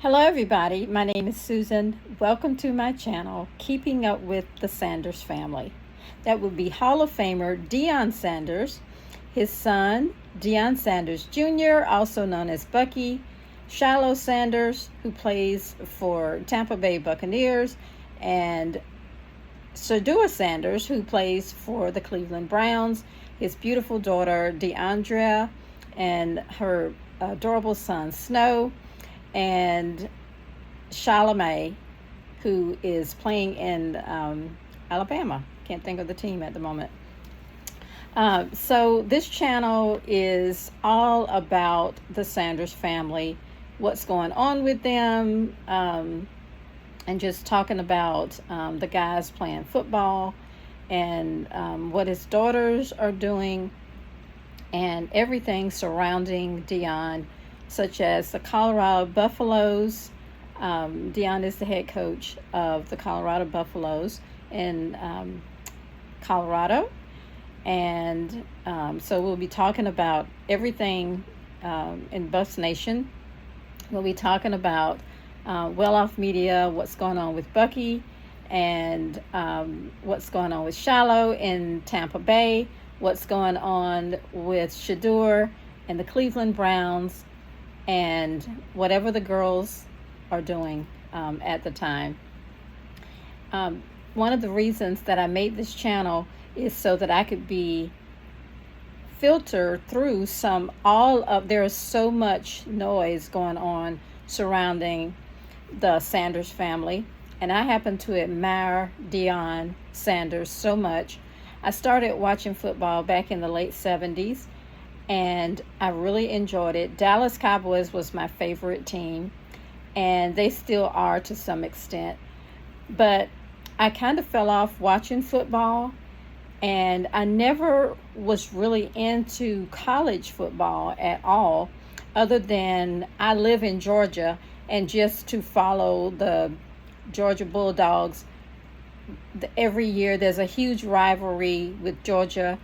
Hello, everybody. My name is Susan. Welcome to my channel, Keeping Up with the Sanders Family. That would be Hall of Famer Deion Sanders, his son, Deion Sanders Jr., also known as Bucky, Shiloh Sanders, who plays for Tampa Bay Buccaneers, and Shedeur Sanders, who plays for the Cleveland Browns, his beautiful daughter, DeAndrea, and her adorable son, Snow, and Charlemagne, who is playing in Alabama. Can't think of the team at the moment. So this channel is all about the Sanders family, what's going on with them, and just talking about the guys playing football and what his daughters are doing and everything surrounding Deion, such as the Colorado Buffaloes. Deion is the head coach of the Colorado Buffaloes in Colorado. And so we'll be talking about everything in Buffs Nation. We'll be talking about Well Off Media, what's going on with Bucky, and what's going on with Shiloh in Tampa Bay, what's going on with Shedeur and the Cleveland Browns, and whatever the girls are doing at the time. One of the reasons that I made this channel is so that I could be filtered through there is so much noise going on surrounding the Sanders family, and I happen to admire Deion Sanders so much. I started watching football back in the late 70s, and I really enjoyed it. Dallas Cowboys was my favorite team, and they still are to some extent. But I kind of fell off watching football, and I never was really into college football at all, other than I live in Georgia, and just to follow the Georgia Bulldogs. Every year there's a huge rivalry with Georgia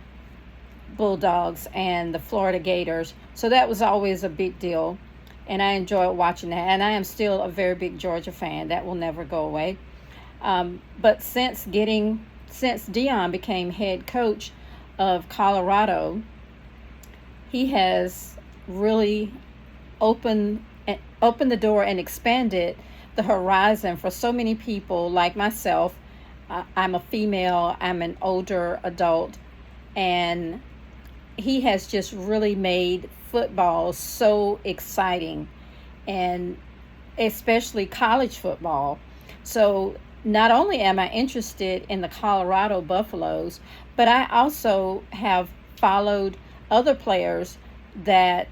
Bulldogs and the Florida Gators, so that was always a big deal, and I enjoyed watching that, and I am still a very big Georgia fan. That will never go away. But since Deion became head coach of Colorado, he has really opened the door and expanded the horizon for so many people like myself. I'm a female, I'm an older adult, and he has just really made football so exciting, and especially college football. So not only am I interested in the Colorado Buffaloes, but I also have followed other players that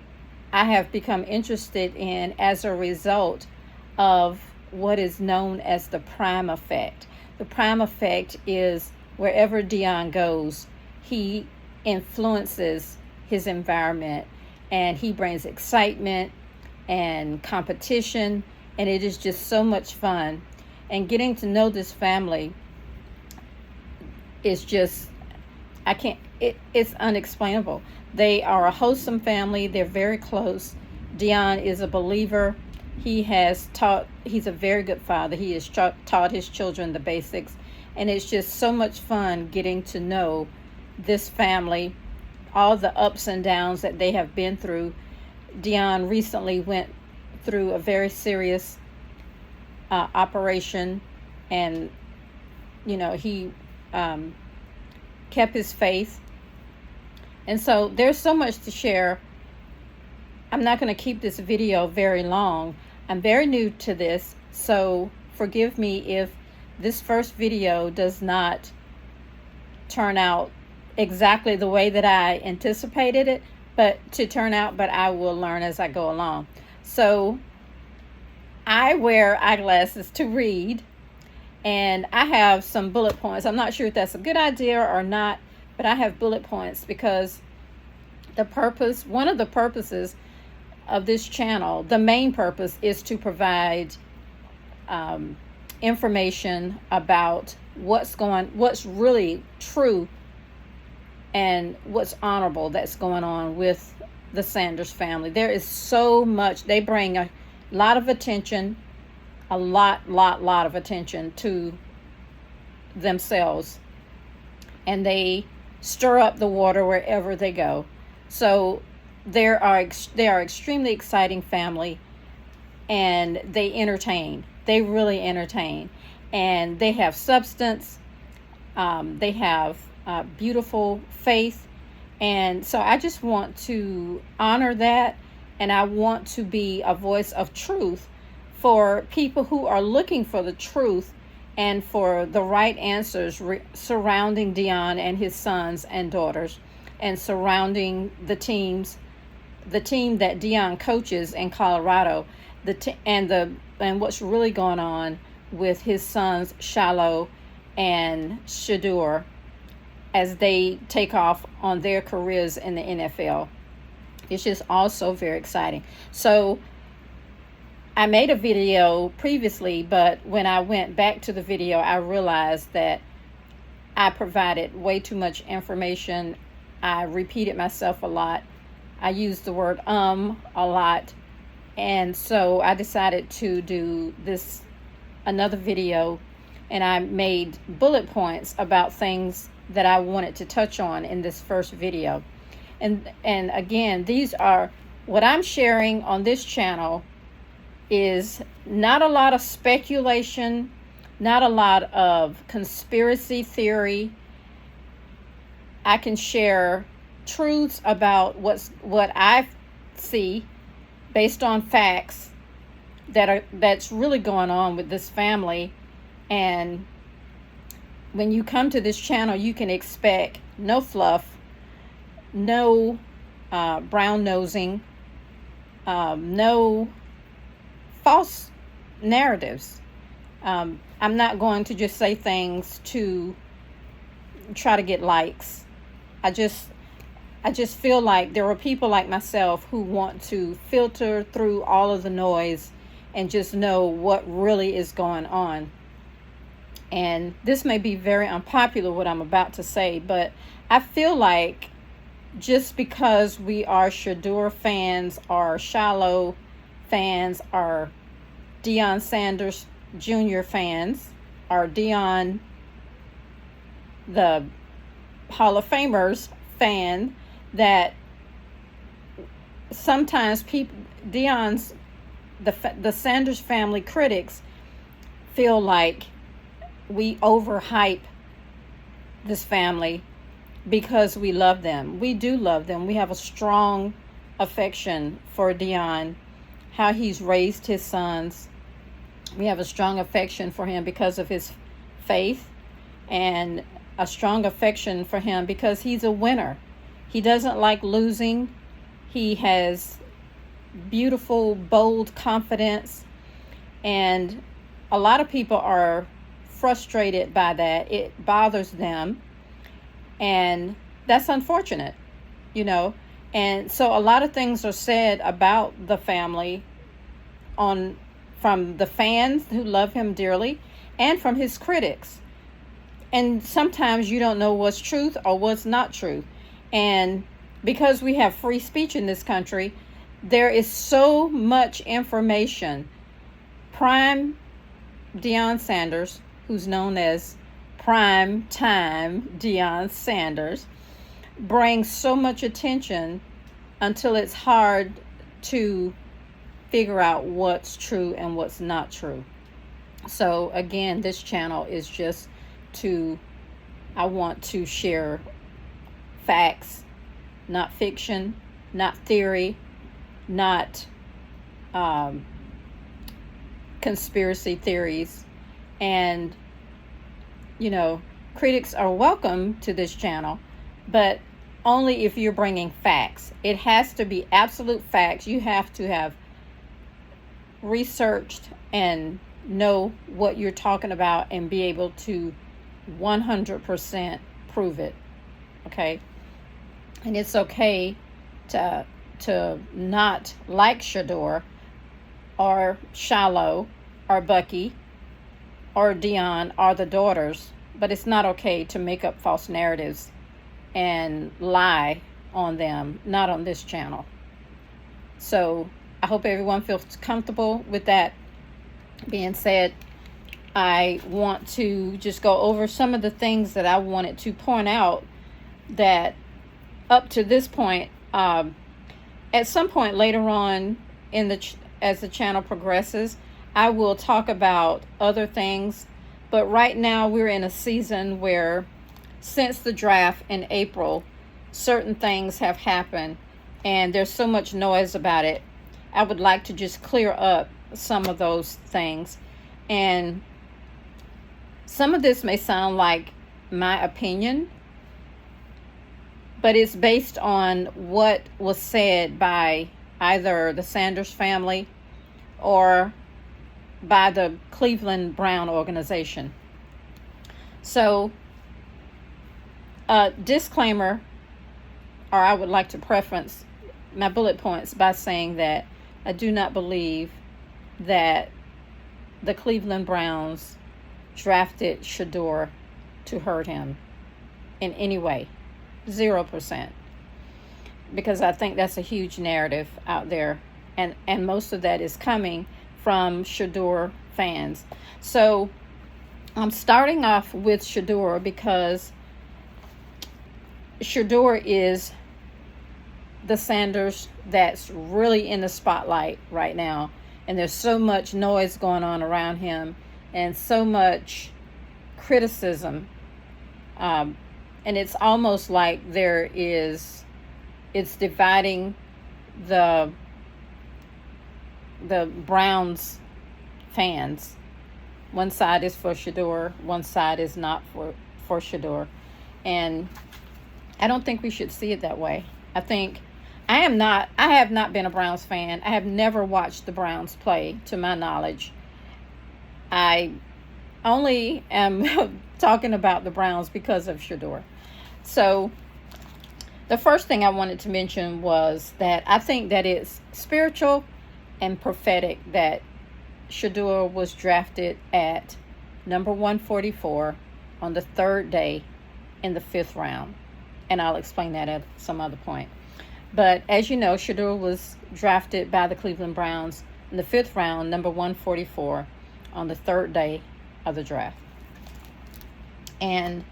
I have become interested in as a result of what is known as the prime effect. The prime effect is wherever Deion goes, he influences his environment, and he brings excitement and competition, and it is just so much fun. And getting to know this family is just, it's unexplainable. They are a wholesome family. They're very close. Deion is a believer. He's a very good father. He has taught his children the basics, and it's just so much fun getting to know this family, all the ups and downs that they have been through. Deion recently went through a very serious operation, and he kept his faith, and so there's so much to share. I'm not going to keep this video very long. I'm very new to this, so forgive me if this first video does not turn out exactly the way that I anticipated it but I will learn as I go along. So I wear eyeglasses to read, and I have some bullet points. I'm not sure if that's a good idea or not, but I have bullet points because one of the purposes of this channel, the main purpose, is to provide information about what's really true and what's honorable that's going on with the Sanders family. There is so much. They bring lot of attention, a lot of attention to themselves, and they stir up the water wherever they go. So they are extremely exciting family, and they entertain. They really entertain, and they have substance. They have beautiful faith, and so I just want to honor that, and I want to be a voice of truth for people who are looking for the truth and for the right answers surrounding Dion and his sons and daughters, and surrounding the team that Dion coaches in Colorado, and what's really going on with his sons Shiloh and Shedeur as they take off on their careers in the NFL. It's just also very exciting. So I made a video previously, but when I went back to the video, I realized that I provided way too much information. I repeated myself a lot. I used the word a lot. And so I decided to do another video, and I made bullet points about things that I wanted to touch on in this first video. And again, these are what I'm sharing on this channel is not a lot of speculation, not a lot of conspiracy theory. I can share truths about what I see based on facts that's really going on with this family. And when you come to this channel, you can expect no fluff, no brown nosing, no false narratives. I'm not going to just say things to try to get likes. I just feel like there are people like myself who want to filter through all of the noise and just know what really is going on. And this may be very unpopular, what I'm about to say, but I feel like just because we are Shedeur fans, or Shiloh fans, or Deion Sanders Jr. fans, or Deion, the Hall of Famers fan, that sometimes the Sanders family critics feel like we overhype this family because we love them. We do love them. We have a strong affection for Deion, how he's raised his sons. We have a strong affection for him because of his faith, and a strong affection for him because he's a winner. He doesn't like losing. He has beautiful, bold confidence, and a lot of people are frustrated by that. It bothers them, and that's unfortunate, and so a lot of things are said about the family from the fans who love him dearly, and from his critics, and sometimes you don't know what's truth or what's not truth. And because we have free speech in this country, there is so much information. Prime Deion Sanders, who's known as Prime Time Deion Sanders, brings so much attention until it's hard to figure out what's true and what's not true. So again, this channel is just I want to share facts, not fiction, not theory, not conspiracy theories. And critics are welcome to this channel, but only if you're bringing facts. It has to be absolute facts. You have to have researched and know what you're talking about and be able to 100% prove it. Okay? And it's okay to not like Shedeur or Shiloh or Bucky or Deion or the daughters, but it's not okay to make up false narratives and lie on them, not on this channel. So I hope everyone feels comfortable with that being said. I want to just go over some of the things that I wanted to point out that up to this point, at some point later on in as the channel progresses, I will talk about other things. But right now we're in a season where, since the draft in April, certain things have happened and there's so much noise about it. I would like to just clear up some of those things. And some of this may sound like my opinion, but it's based on what was said by either the Sanders family or by the Cleveland Brown organization. So, disclaimer, or I would like to preference my bullet points by saying that I do not believe that the Cleveland Browns drafted Shedeur to hurt him in any way. 0%. Because I think that's a huge narrative out there. And most of that is coming from Shedeur fans. So I'm starting off with Shedeur because Shedeur is the Sanders that's really in the spotlight right now. And there's so much noise going on around him and so much criticism. And it's almost like it's dividing the Browns fans. One side is for Shedeur, one side is not for Shedeur. And I don't think we should see it that way. I have not been a Browns fan. I have never watched the Browns play, to my knowledge. I only am talking about the Browns because of Shedeur. So the first thing I wanted to mention was that I think that it's spiritual and prophetic that Shedeur was drafted at number 144 on the third day in the 5th round. And I'll explain that at some other point. But as you know, Shedeur was drafted by the Cleveland Browns in the 5th round, number 144, on the third day of the draft. And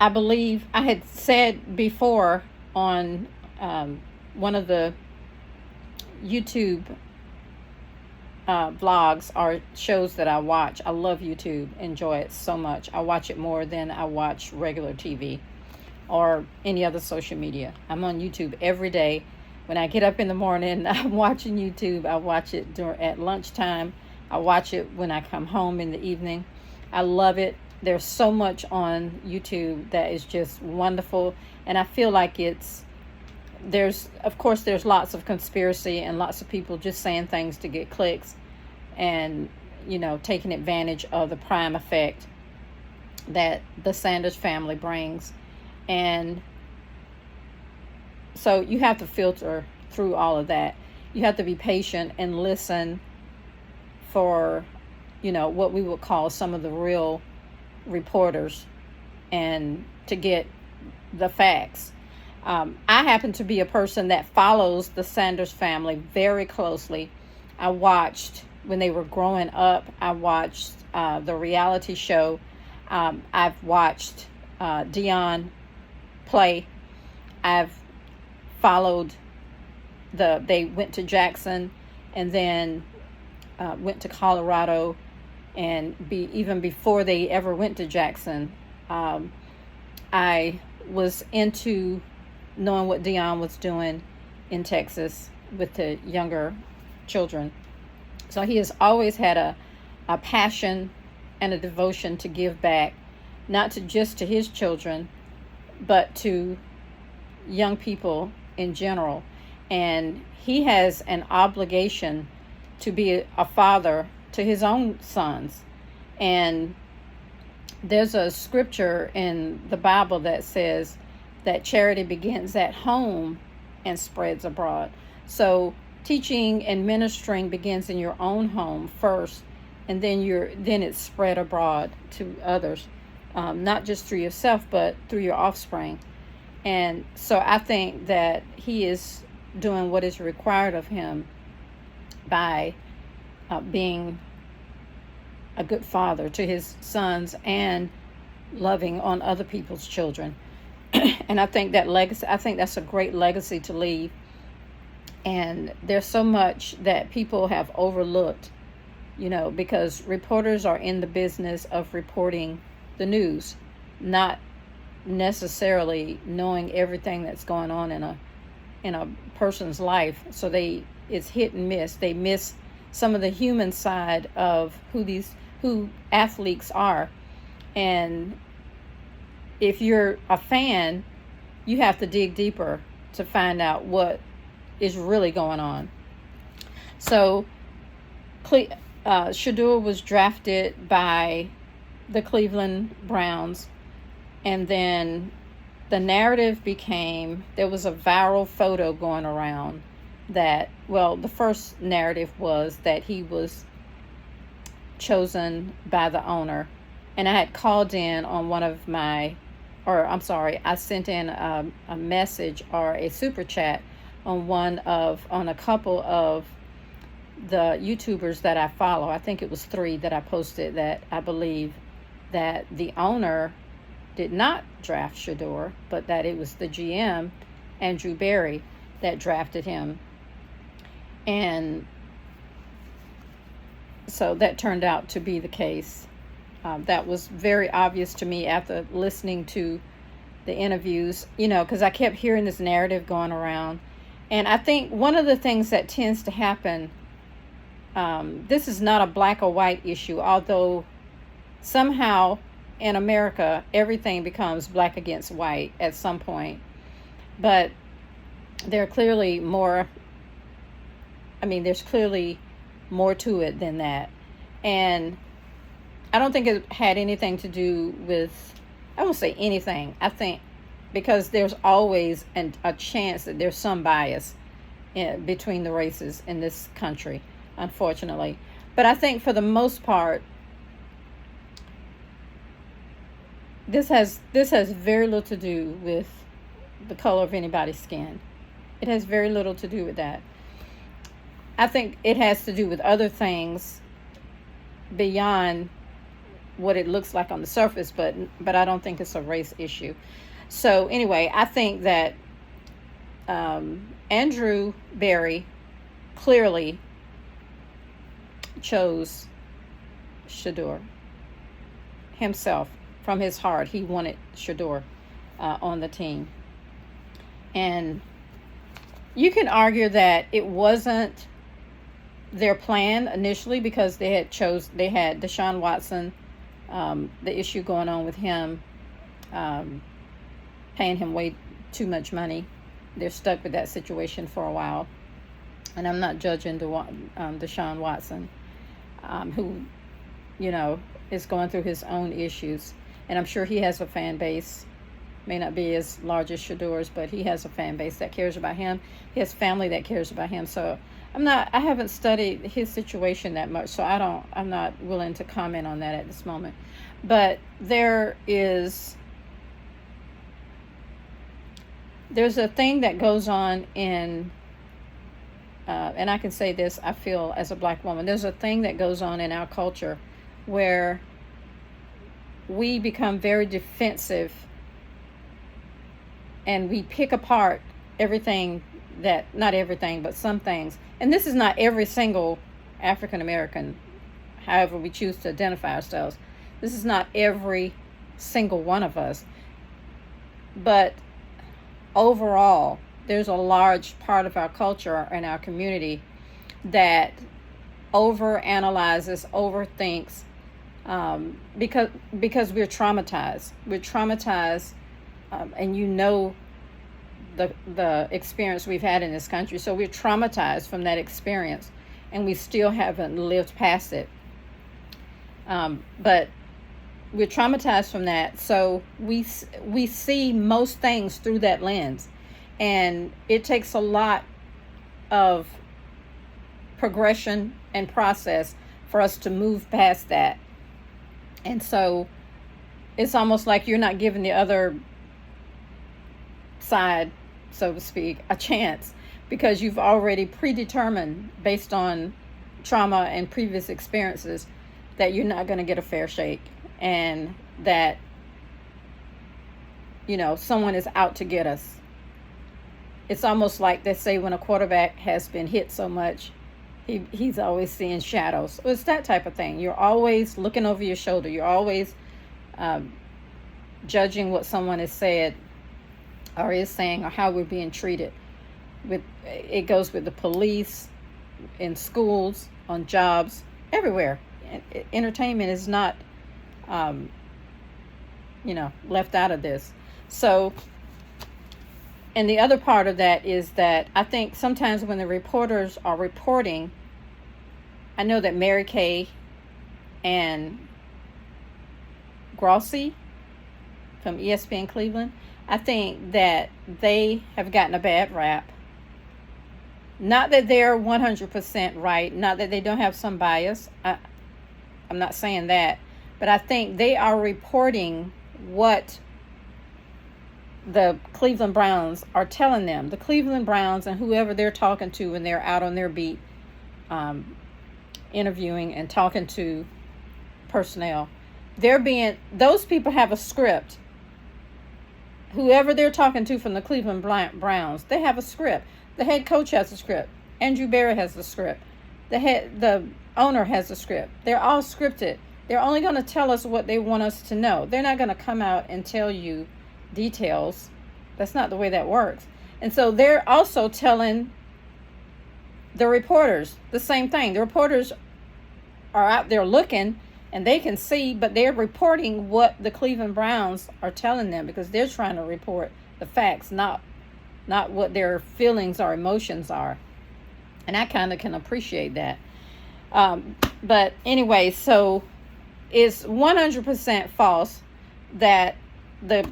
I believe I had said before on one of the YouTube vlogs or shows that I watch. I love YouTube, enjoy it so much. I watch it more than I watch regular TV or any other social media. I'm on YouTube every day. When I get up in the morning, I'm watching YouTube. I watch it at lunchtime. I watch it when I come home in the evening. I love it. There's so much on YouTube that is just wonderful. And I feel like there's lots of conspiracy and lots of people just saying things to get clicks and, taking advantage of the prime effect that the Sanders family brings. And so you have to filter through all of that. You have to be patient and listen for, what we would call some of the real reporters and to get the facts. I happen to be a person that follows the Sanders family very closely. I watched when they were growing up. I watched the reality show. I've watched Dion play. I've followed they went to Jackson and then went to Colorado, and even before they ever went to Jackson, I was into knowing what Dion was doing in Texas with the younger children. So he has always had a passion and a devotion to give back, not to just to his children, but to young people in general. And he has an obligation to be a father to his own sons. And there's a scripture in the Bible that says that charity begins at home and spreads abroad. So teaching and ministering begins in your own home first, and then it's spread abroad to others, not just through yourself, but through your offspring. And so I think that he is doing what is required of him by being a good father to his sons and loving on other people's children. And I think that's a great legacy to leave. And there's so much that people have overlooked, because reporters are in the business of reporting the news, not necessarily knowing everything that's going on in a person's life. So it's hit and miss. They miss some of the human side of who athletes are. And if you're a fan, you have to dig deeper to find out what is really going on. So Shedeur was drafted by the Cleveland Browns, and then the narrative became, there was a viral photo going around that, the first narrative was that he was chosen by the owner. And I had called in on I sent in a message or a super chat on a couple of the YouTubers that I follow. I think it was 3 that I posted that I believe that the owner did not draft Shedeur, but that it was the GM, Andrew Berry, that drafted him. And so that turned out to be the case. That was very obvious to me after listening to the interviews, because I kept hearing this narrative going around. And I think one of the things that tends to happen, this is not a black or white issue, although somehow in America, everything becomes black against white at some point. But there's clearly more to it than that. And I don't think it had anything to do with, I won't say anything. I think because there's always a chance that there's some bias between the races in this country, unfortunately. But I think for the most part, this has very little to do with the color of anybody's skin. It has very little to do with that. I think it has to do with other things beyond what it looks like on the surface, but I don't think it's a race issue. So anyway, I think that Andrew Berry clearly chose Shedeur himself. From his heart, he wanted Shedeur on the team. And you can argue that it wasn't their plan initially, because they had Deshaun Watson, the issue going on with him, paying him way too much money. They're stuck with that situation for a while. And I'm not judging Deshaun Watson, who, is going through his own issues. And I'm sure he has a fan base. May not be as large as Shedeur's, but he has a fan base that cares about him. He has family that cares about him. So I haven't studied his situation that much, so I'm not willing to comment on that at this moment. But there's a thing that goes on in, and I can say this, I feel as a black woman, there's a thing that goes on in our culture where we become very defensive and we pick apart everything not everything, but some things. And this is not every single African American, however we choose to identify ourselves. This is not every single one of us. But overall, there's a large part of our culture and our community that overanalyzes, overthinks, because we're traumatized. We're traumatized, and the experience we've had in this country. So we're traumatized from that experience, and we still haven't lived past it. But we're traumatized from that, so we see most things through that lens, and it takes a lot of progression and process for us to move past that. And so it's almost like you're not giving the other side, so to speak, a chance, because you've already predetermined based on trauma and previous experiences, that you're not going to get a fair shake, and that, someone is out to get us. It's almost like they say when a quarterback has been hit so much, he's always seeing shadows. It's that type of thing. You're always looking over your shoulder. You're always judging what someone has said or is saying, or how we're being treated. It goes with the police, in schools, on jobs, everywhere. Entertainment is not, left out of this. So, and the other part of that is that I think sometimes when the reporters are reporting, I know that Mary Kay and Grossi from ESPN Cleveland, I think that they have gotten a bad rap. Not that they're 100% right, not that they don't have some bias. I'm not saying that. But I think they are reporting what the Cleveland Browns are telling them. The Cleveland Browns and whoever they're talking to when they're out on their beat, interviewing and talking to personnel. Those people have a script. Whoever they're talking to from the Cleveland Browns, they have a script. The head coach has a script. Andrew Berry has the script. The owner has a script. They're all scripted. They're only going to tell us what they want us to know. They're not going to come out and tell you details. That's not the way that works. And so they're also telling the reporters the same thing. The reporters are out there looking, and they can see, but they're reporting what the Cleveland Browns are telling them, because they're trying to report the facts, not what their feelings or emotions are. And I kind of can appreciate that. But anyway, so it's 100% false that the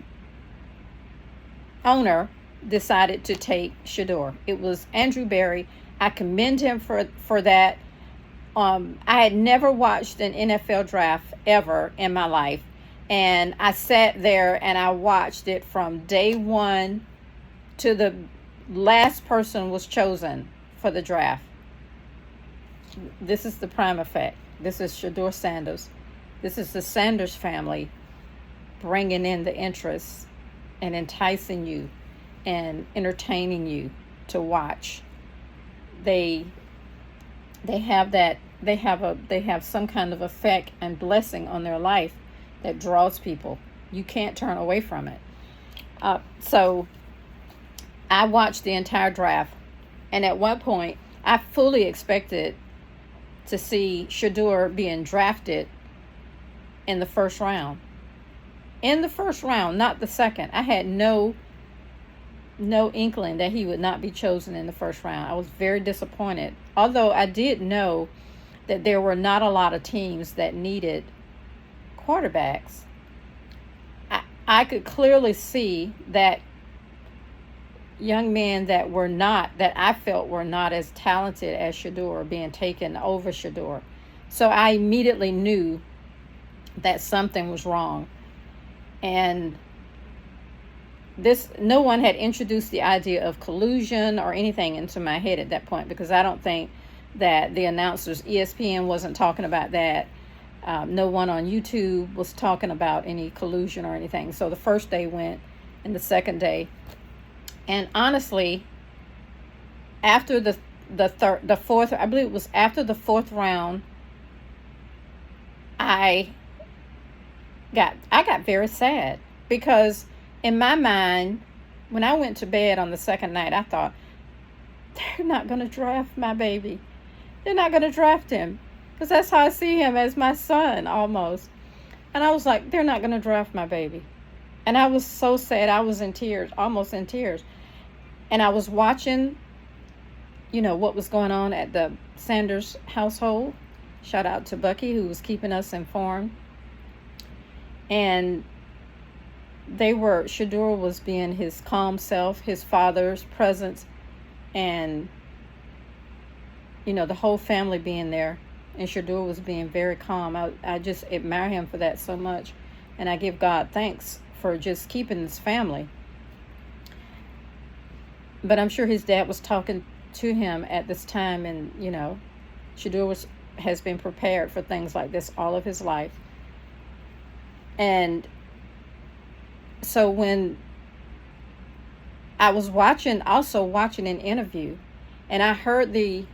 owner decided to take Shedeur. It was Andrew Berry. I commend him for that. I had never watched an NFL draft ever in my life. And I sat there and I watched it from day one to the last person was chosen for the draft. This is the prime effect. This is Shedeur Sanders. This is the Sanders family bringing in the interest and enticing you and entertaining you to watch. They have some kind of effect and blessing on their life that draws people. You can't turn away from it. So I watched the entire draft, and at one point I fully expected to see Shedeur being drafted in the first round. In the first round, not the second. I had no inkling that he would not be chosen in the first round. I was very disappointed. Although I did know that there were not a lot of teams that needed quarterbacks. I could clearly see that young men that I felt were not as talented as Shedeur being taken over Shedeur. So I immediately knew that something was wrong. And no one had introduced the idea of collusion or anything into my head at that point, because I don't think that the announcers, ESPN wasn't talking about that. No one on YouTube was talking about any collusion or anything. So the first day went, and the second day. And honestly, after the fourth, I believe it was after the fourth round, I got very sad, because in my mind, when I went to bed on the second night, I thought, they're not going to draft my baby. They're not going to draft him, because that's how I see him, as my son almost. And I was like, they're not going to draft my baby. And I was so sad. I was in tears, almost in tears. And I was watching, what was going on at the Sanders household. Shout out to Bucky, who was keeping us informed. And Shedeur was being his calm self, his father's presence, and, the whole family being there. And Shedeur was being very calm. I just admire him for that so much. And I give God thanks for just keeping this family. But I'm sure his dad was talking to him at this time, and, Shedeur has been prepared for things like this all of his life. And so when I was also watching an interview, and I heard the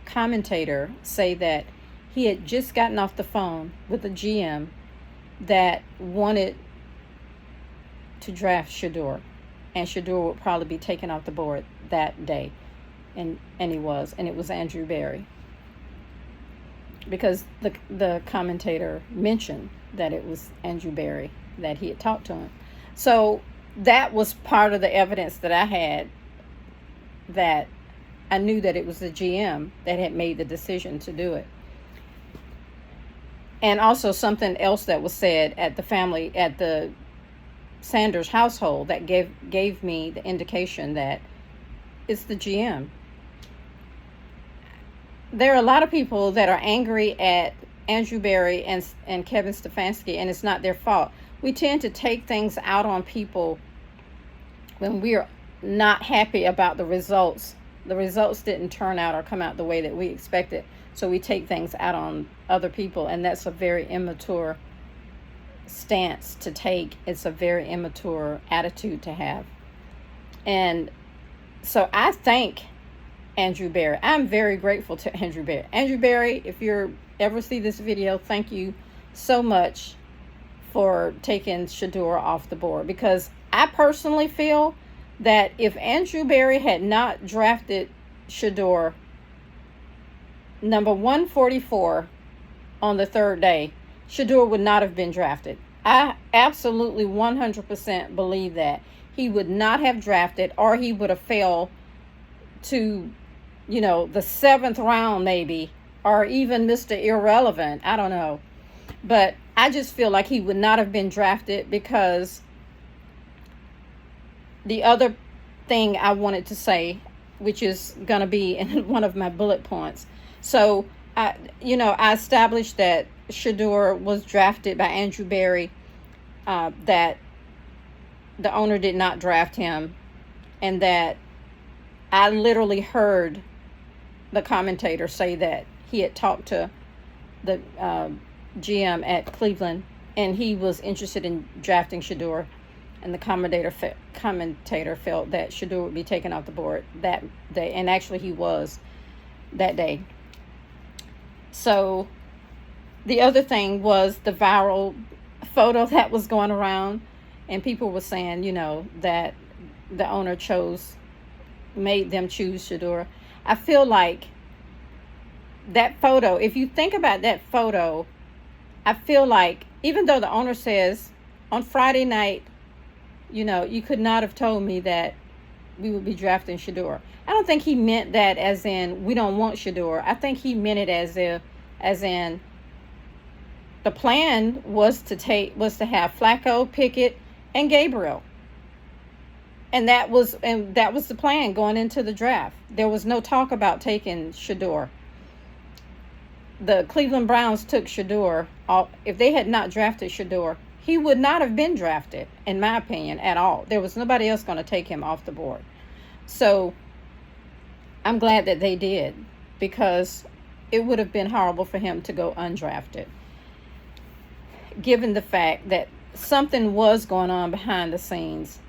commentator say that he had just gotten off the phone with a GM that wanted to draft Shedeur, and Shedeur would probably be taken off the board that day, and he was, and it was Andrew Berry, because the commentator mentioned that it was Andrew Berry that he had talked to him. So that was part of the evidence that I had, that I knew that it was the GM that had made the decision to do it. And also something else that was said at the Sanders household that gave me the indication that it's the GM. There are a lot of people that are angry at Andrew Berry and Kevin Stefanski, and it's not their fault. We tend to take things out on people when we're not happy about the results. The results didn't turn out or come out the way that we expected, so we take things out on other people, and that's a very immature stance to take. It's a very immature attitude to have. And so I thank Andrew Berry. I'm very grateful to Andrew Berry. Andrew Berry, if you ever see this video, thank you so much for taking Shedeur off the board, because I personally feel that if Andrew Berry had not drafted Shedeur number 144 on the third day, Shedeur would not have been drafted. I absolutely 100% believe that. He would not have drafted, or he would have failed to, the 7th round maybe, or even Mr. Irrelevant. I don't know. But I just feel like he would not have been drafted, because the other thing I wanted to say, which is going to be in one of my bullet points. So, I established that Shedeur was drafted by Andrew Berry, that the owner did not draft him, and that I literally heard the commentator say that he had talked to the GM at Cleveland, and he was interested in drafting Shedeur, and the commentator felt that Shedeur would be taken off the board that day, and actually he was that day. So the other thing was the viral photo that was going around, and people were saying, that the owner made them choose Shedeur. I feel like that photo, if you think about that photo, I feel like, even though the owner says on Friday night, you could not have told me that we would be drafting Shedeur. I don't think he meant that as in we don't want Shedeur. I think he meant it as in the plan was to have Flacco, Pickett, and Gabriel. And that was the plan going into the draft. There was no talk about taking Shedeur. The Cleveland Browns took Shedeur. If they had not drafted Shedeur, he would not have been drafted, in my opinion, at all. There was nobody else going to take him off the board. So I'm glad that they did, because it would have been horrible for him to go undrafted, given the fact that something was going on behind the scenes.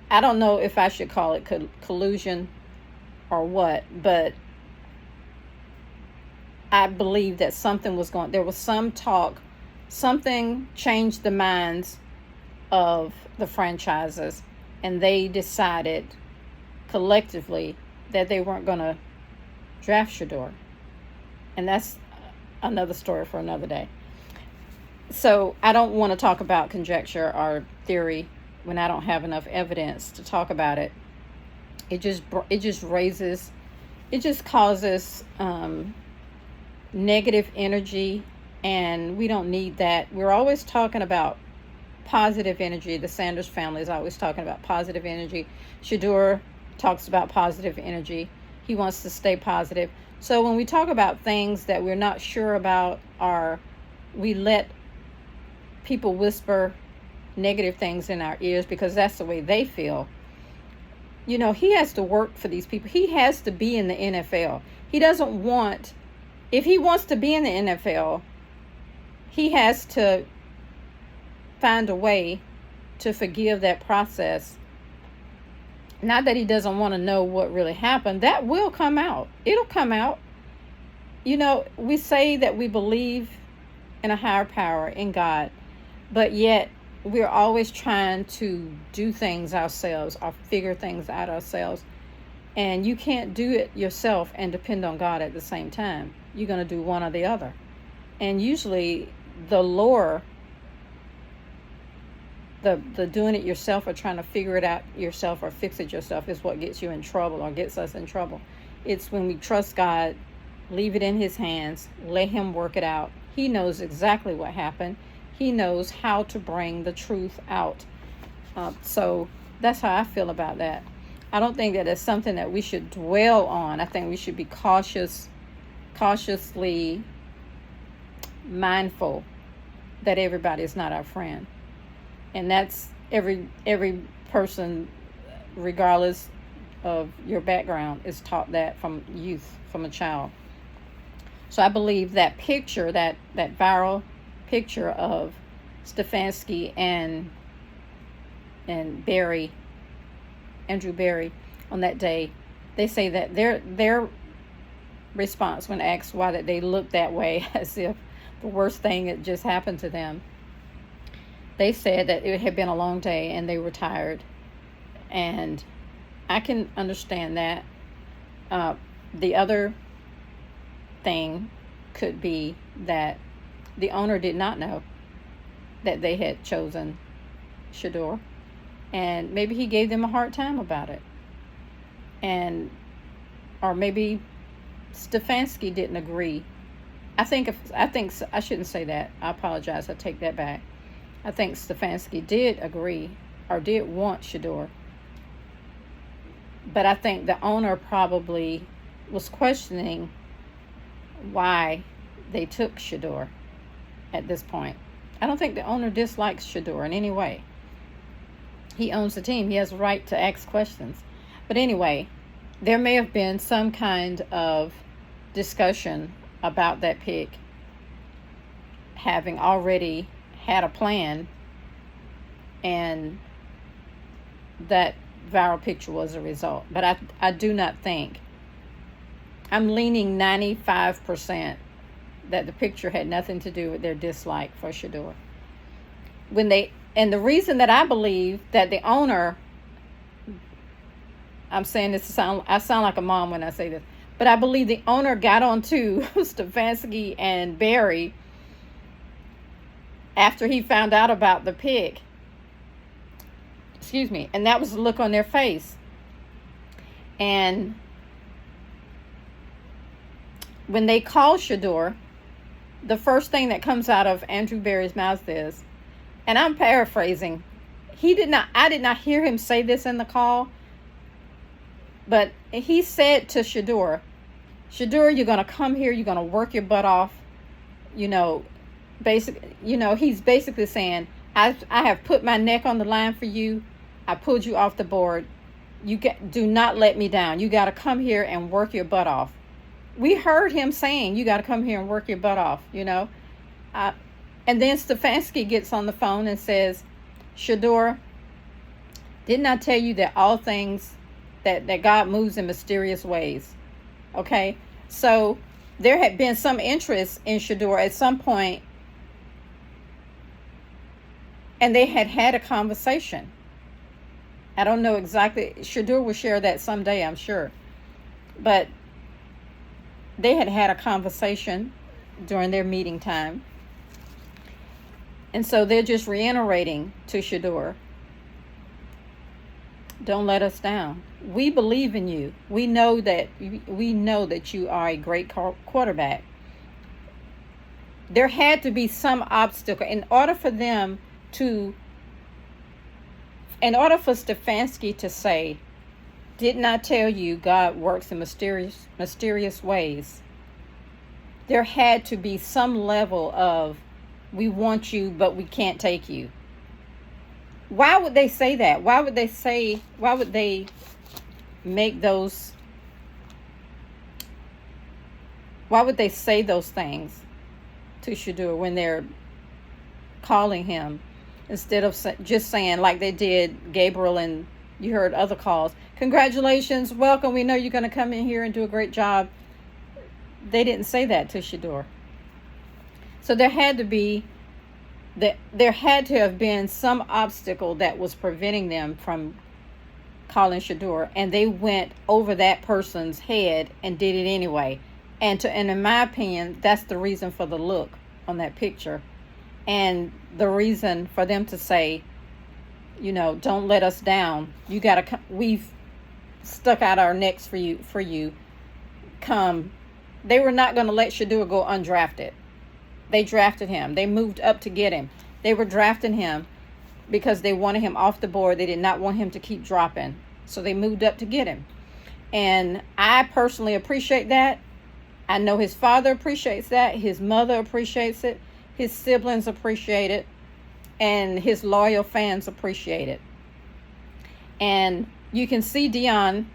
I don't know if I should call it collusion or what, but I believe that there was some talk, something changed the minds of the franchises, and they decided collectively that they weren't going to draft Shedeur. And that's another story for another day. So I don't want to talk about conjecture or theory when I don't have enough evidence to talk about it. It just causes negative energy, and we don't need that. We're always talking about positive energy. The Sanders family is always talking about positive energy. Shedeur talks about positive energy. He wants to stay positive. So when we talk about things that we're not sure about, or we let people whisper negative things in our ears because that's the way they feel, he has to work for these people. He has to be in the NFL. He doesn't want, if he wants to be in the NFL, he has to find a way to forgive that process. Not that he doesn't want to know what really happened. That will come out. It'll come out. We say that we believe in a higher power, in God, but yet we're always trying to do things ourselves or figure things out ourselves. And you can't do it yourself and depend on God at the same time. You're going to do one or the other. And usually the lower, the doing it yourself or trying to figure it out yourself or fix it yourself is what gets you in trouble or gets us in trouble. It's when we trust God, leave it in his hands, let him work it out. He knows exactly what happened. He knows how to bring the truth out. So that's how I feel about that. I don't think that it's something that we should dwell on. I think we should be cautiously mindful that everybody is not our friend. And that's every person, regardless of your background, is taught that from youth, from a child. So I believe that picture, that viral picture of Stefanski and Barry, Andrew Barry, on that day, they say that their response when asked why that they looked that way, as if the worst thing had just happened to them, they said that it had been a long day and they were tired. And I can understand that. The other thing could be that the owner did not know that they had chosen Shedeur, and maybe he gave them a hard time about it. Or maybe Stefanski didn't agree. I think I shouldn't say that. I apologize. I take that back. I think Stefanski did agree or did want Shedeur. But I think the owner probably was questioning why they took Shedeur at this point. I don't think the owner dislikes Shedeur in any way. He owns the team. He has a right to ask questions. But anyway, there may have been some kind of discussion about that pick, having already had a plan, and that viral picture was a result. But I do not think, I'm leaning 95% that the picture had nothing to do with their dislike for Shedeur. And the reason that I believe that the owner, I'm saying this, I sound like a mom when I say this, but I believe the owner got on to Stefanski and Barry after he found out about the pick. And that was the look on their face. And when they call Shedeur, the first thing that comes out of Andrew Barry's mouth is, and I'm paraphrasing, I did not hear him say this in the call, but he said to Shedeur, you're going to come here, you're going to work your butt off. He's basically saying, I have put my neck on the line for you. I pulled you off the board. Do not let me down. You got to come here and work your butt off. We heard him saying, you got to come here and work your butt off, And then Stefanski gets on the phone and says, Shedeur, didn't I tell you that all things, that God moves in mysterious ways? Okay? So there had been some interest in Shedeur at some point, and they had a conversation. I don't know exactly. Shedeur will share that someday, I'm sure. But they had a conversation during their meeting time. And so they're just reiterating to Shedeur, don't let us down. We believe in you. We know that you are a great quarterback. There had to be some obstacle in order for Stefanski to say, didn't I tell you God works in mysterious ways? There had to be some level of, we want you, but we can't take you. Why would they say that? Why would they make those, why would they say those things to Shedeur when they're calling him, instead of just saying like they did Gabriel, and you heard other calls, congratulations, welcome, we know you're going to come in here and do a great job. They didn't say that to Shedeur. So there had to have been some obstacle that was preventing them from calling Shedeur, and they went over that person's head and did it anyway. And in my opinion, that's the reason for the look on that picture, and the reason for them to say, don't let us down. You gotta, we've stuck out our necks for you. Come. They were not going to let Shedeur go undrafted. They drafted him. They moved up to get him. They were drafting him because they wanted him off the board. They did not want him to keep dropping. So they moved up to get him. And I personally appreciate that. I know his father appreciates that. His mother appreciates it. His siblings appreciate it. And his loyal fans appreciate it. And you can see Dion,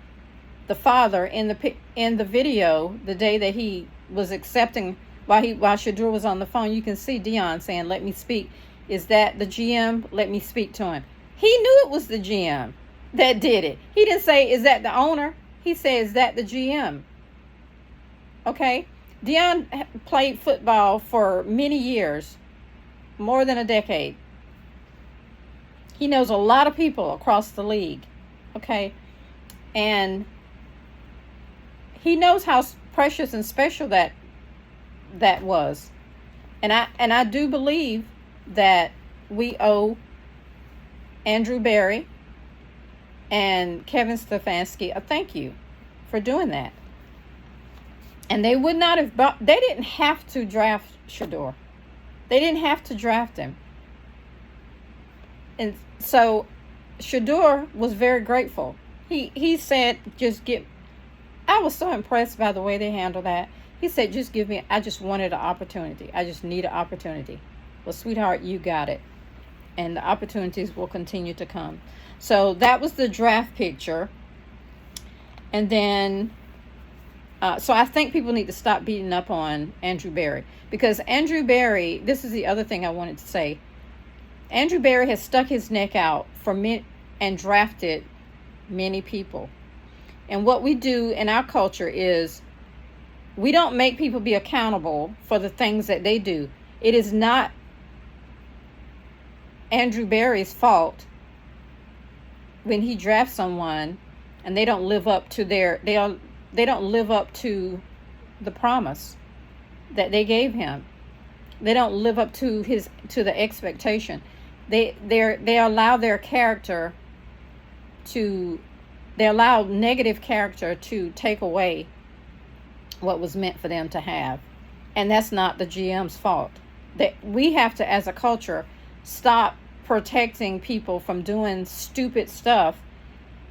the father, in the video, the day that he was accepting, while Shedeur was on the phone, you can see Dion saying, "Let me speak. Is that the GM? Let me speak to him." He knew it was the GM that did it. He didn't say, "Is that the owner?" He said, "Is that the GM?" Okay? Dion played football for many years, more than a decade. He knows a lot of people across the league. Okay? And he knows how precious and special that was. And I do believe that we owe Andrew Berry and Kevin Stefanski a thank you for doing that. And they would not have they didn't have to draft Shedeur. They didn't have to draft him. And so Shedeur was very grateful. He said, I was so impressed by the way they handled that. He said, I just wanted an opportunity. I just need an opportunity. Well, sweetheart, you got it. And the opportunities will continue to come. So that was the draft picture. And then, so I think people need to stop beating up on Andrew Berry. Because Andrew Berry, this is the other thing I wanted to say. Andrew Berry has stuck his neck out and drafted many people. And what we do in our culture is we don't make people be accountable for the things that they do. It is not Andrew Berry's fault when he drafts someone and they don't live up to they don't live up to the promise that they gave him. They don't live up to the expectation. They allow their character they allow negative character to take away what was meant for them to have. And that's not the GM's fault. We have to, as a culture, stop protecting people from doing stupid stuff.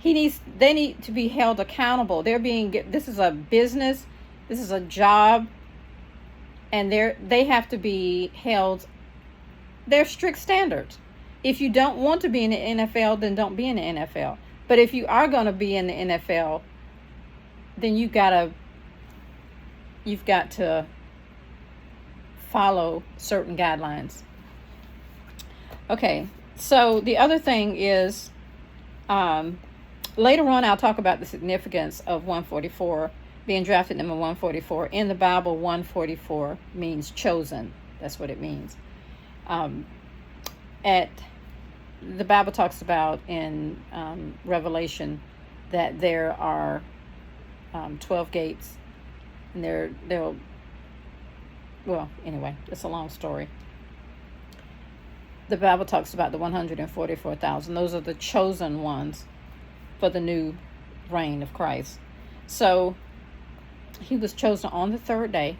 They need to be held accountable. This is a business, this is a job, and they have to be held. There's strict standards. If you don't want to be in the NFL, then don't be in the NFL. But if you are going to be in the NFL, then you've got to follow certain guidelines. Okay, so the other thing is, later on I'll talk about the significance of 144, being drafted number 144. In the Bible, 144 means chosen. That's what it means. The Bible talks about in Revelation that there are 12 gates, and well, anyway, it's a long story. The Bible talks about the 144,000. Those are the chosen ones for the new reign of Christ. So he was chosen on the third day,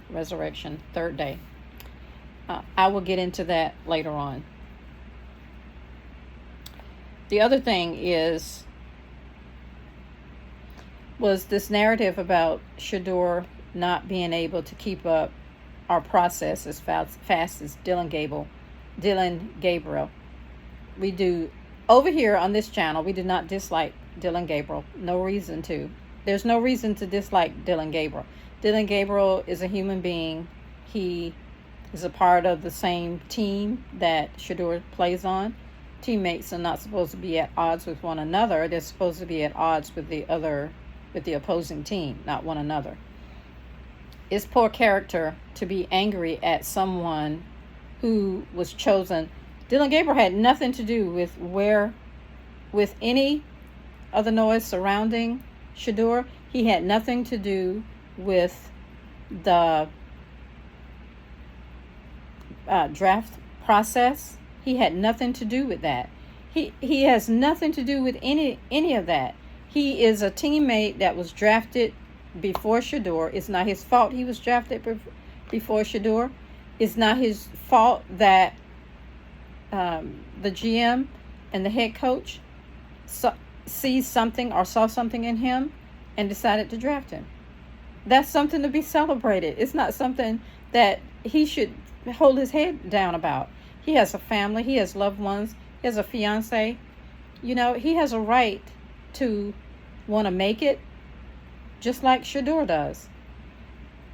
resurrection, third day. I will get into that later on. The other thing was this narrative about Shedeur not being able to keep up our process as fast as Dylan Gabriel. We do, over here on this channel, we do not dislike Dylan Gabriel. No reason to. There's no reason to dislike Dylan Gabriel. Dylan Gabriel is a human being. He is a part of the same team that Shedeur plays on. Teammates are not supposed to be at odds with one another. They're supposed to be at odds with the opposing team, not one another. It's poor character to be angry at someone who was chosen. Dylan Gabriel had nothing to do with any of the noise surrounding Shedeur. He had nothing to do with the draft process. He had nothing to do with that. He has nothing to do with any of that. He is a teammate that was drafted before Shedeur. It's not his fault he was drafted before Shedeur. It's not his fault that the GM and the head coach sees something or saw something in him and decided to draft him. That's something to be celebrated. It's not something that he should hold his head down about. He has a family. He has loved ones. He has a fiance. You know, he has a right to want to make it, just like Shedeur does.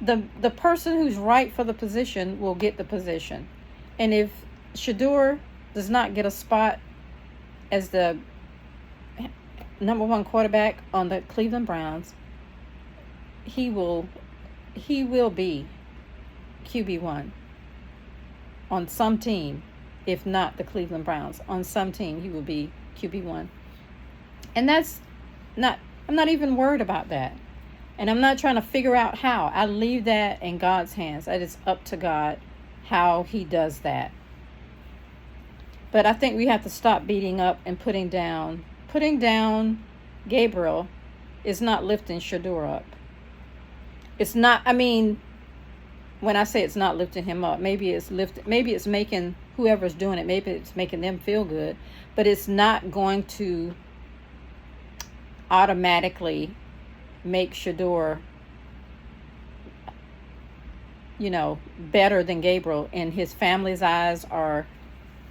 The person who's right for the position will get the position. And if Shedeur does not get a spot as the number one quarterback on the Cleveland Browns, he will be QB1 on some team. If not the Cleveland Browns, on some team he will be QB1. And I'm not even worried about that. And I'm not trying to figure out how. I leave that in God's hands. That is up to God how he does that. But I think we have to stop beating up and putting down. Putting down Gabriel is not lifting Shedeur up. It's not, when I say it's not lifting him up, maybe it's making whoever's doing it, maybe it's making them feel good, but it's not going to automatically make Shedeur, better than Gabriel in his family's eyes or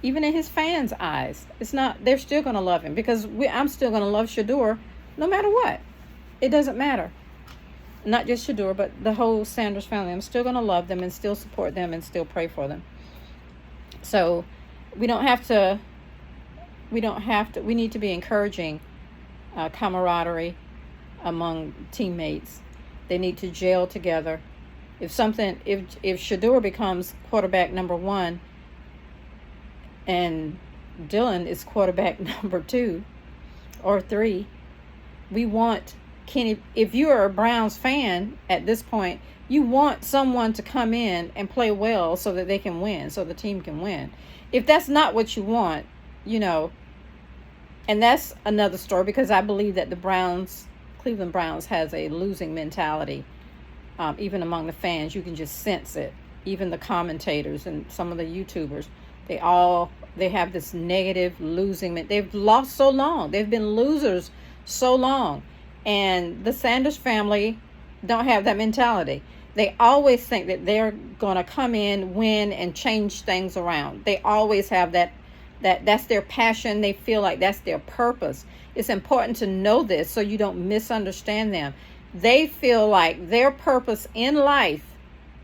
even in his fans' eyes. It's not, they're still going to love him because I'm still going to love Shedeur no matter what. It doesn't matter. Not just Shedeur, but the whole Sanders family. I'm still going to love them and still support them and still pray for them. So we need to be encouraging camaraderie among teammates. They need to gel together. If Shedeur becomes quarterback number 1 and Dylan is quarterback number 2 or 3, we want Kenny. If you're a Browns fan at this point, you want someone to come in and play well so that they can win, so the team can win. If that's not what you want, and that's another story, because I believe that Cleveland Browns has a losing mentality. Even among the fans, you can just sense it. Even the commentators and some of the YouTubers, they have this negative losing. They've lost so long. They've been losers so long. And the Sanders family don't have that mentality. They always think that they're going to come in, win, and change things around. They always have that's their passion. They feel like that's their purpose. It's important to know this so you don't misunderstand them. They feel like their purpose in life,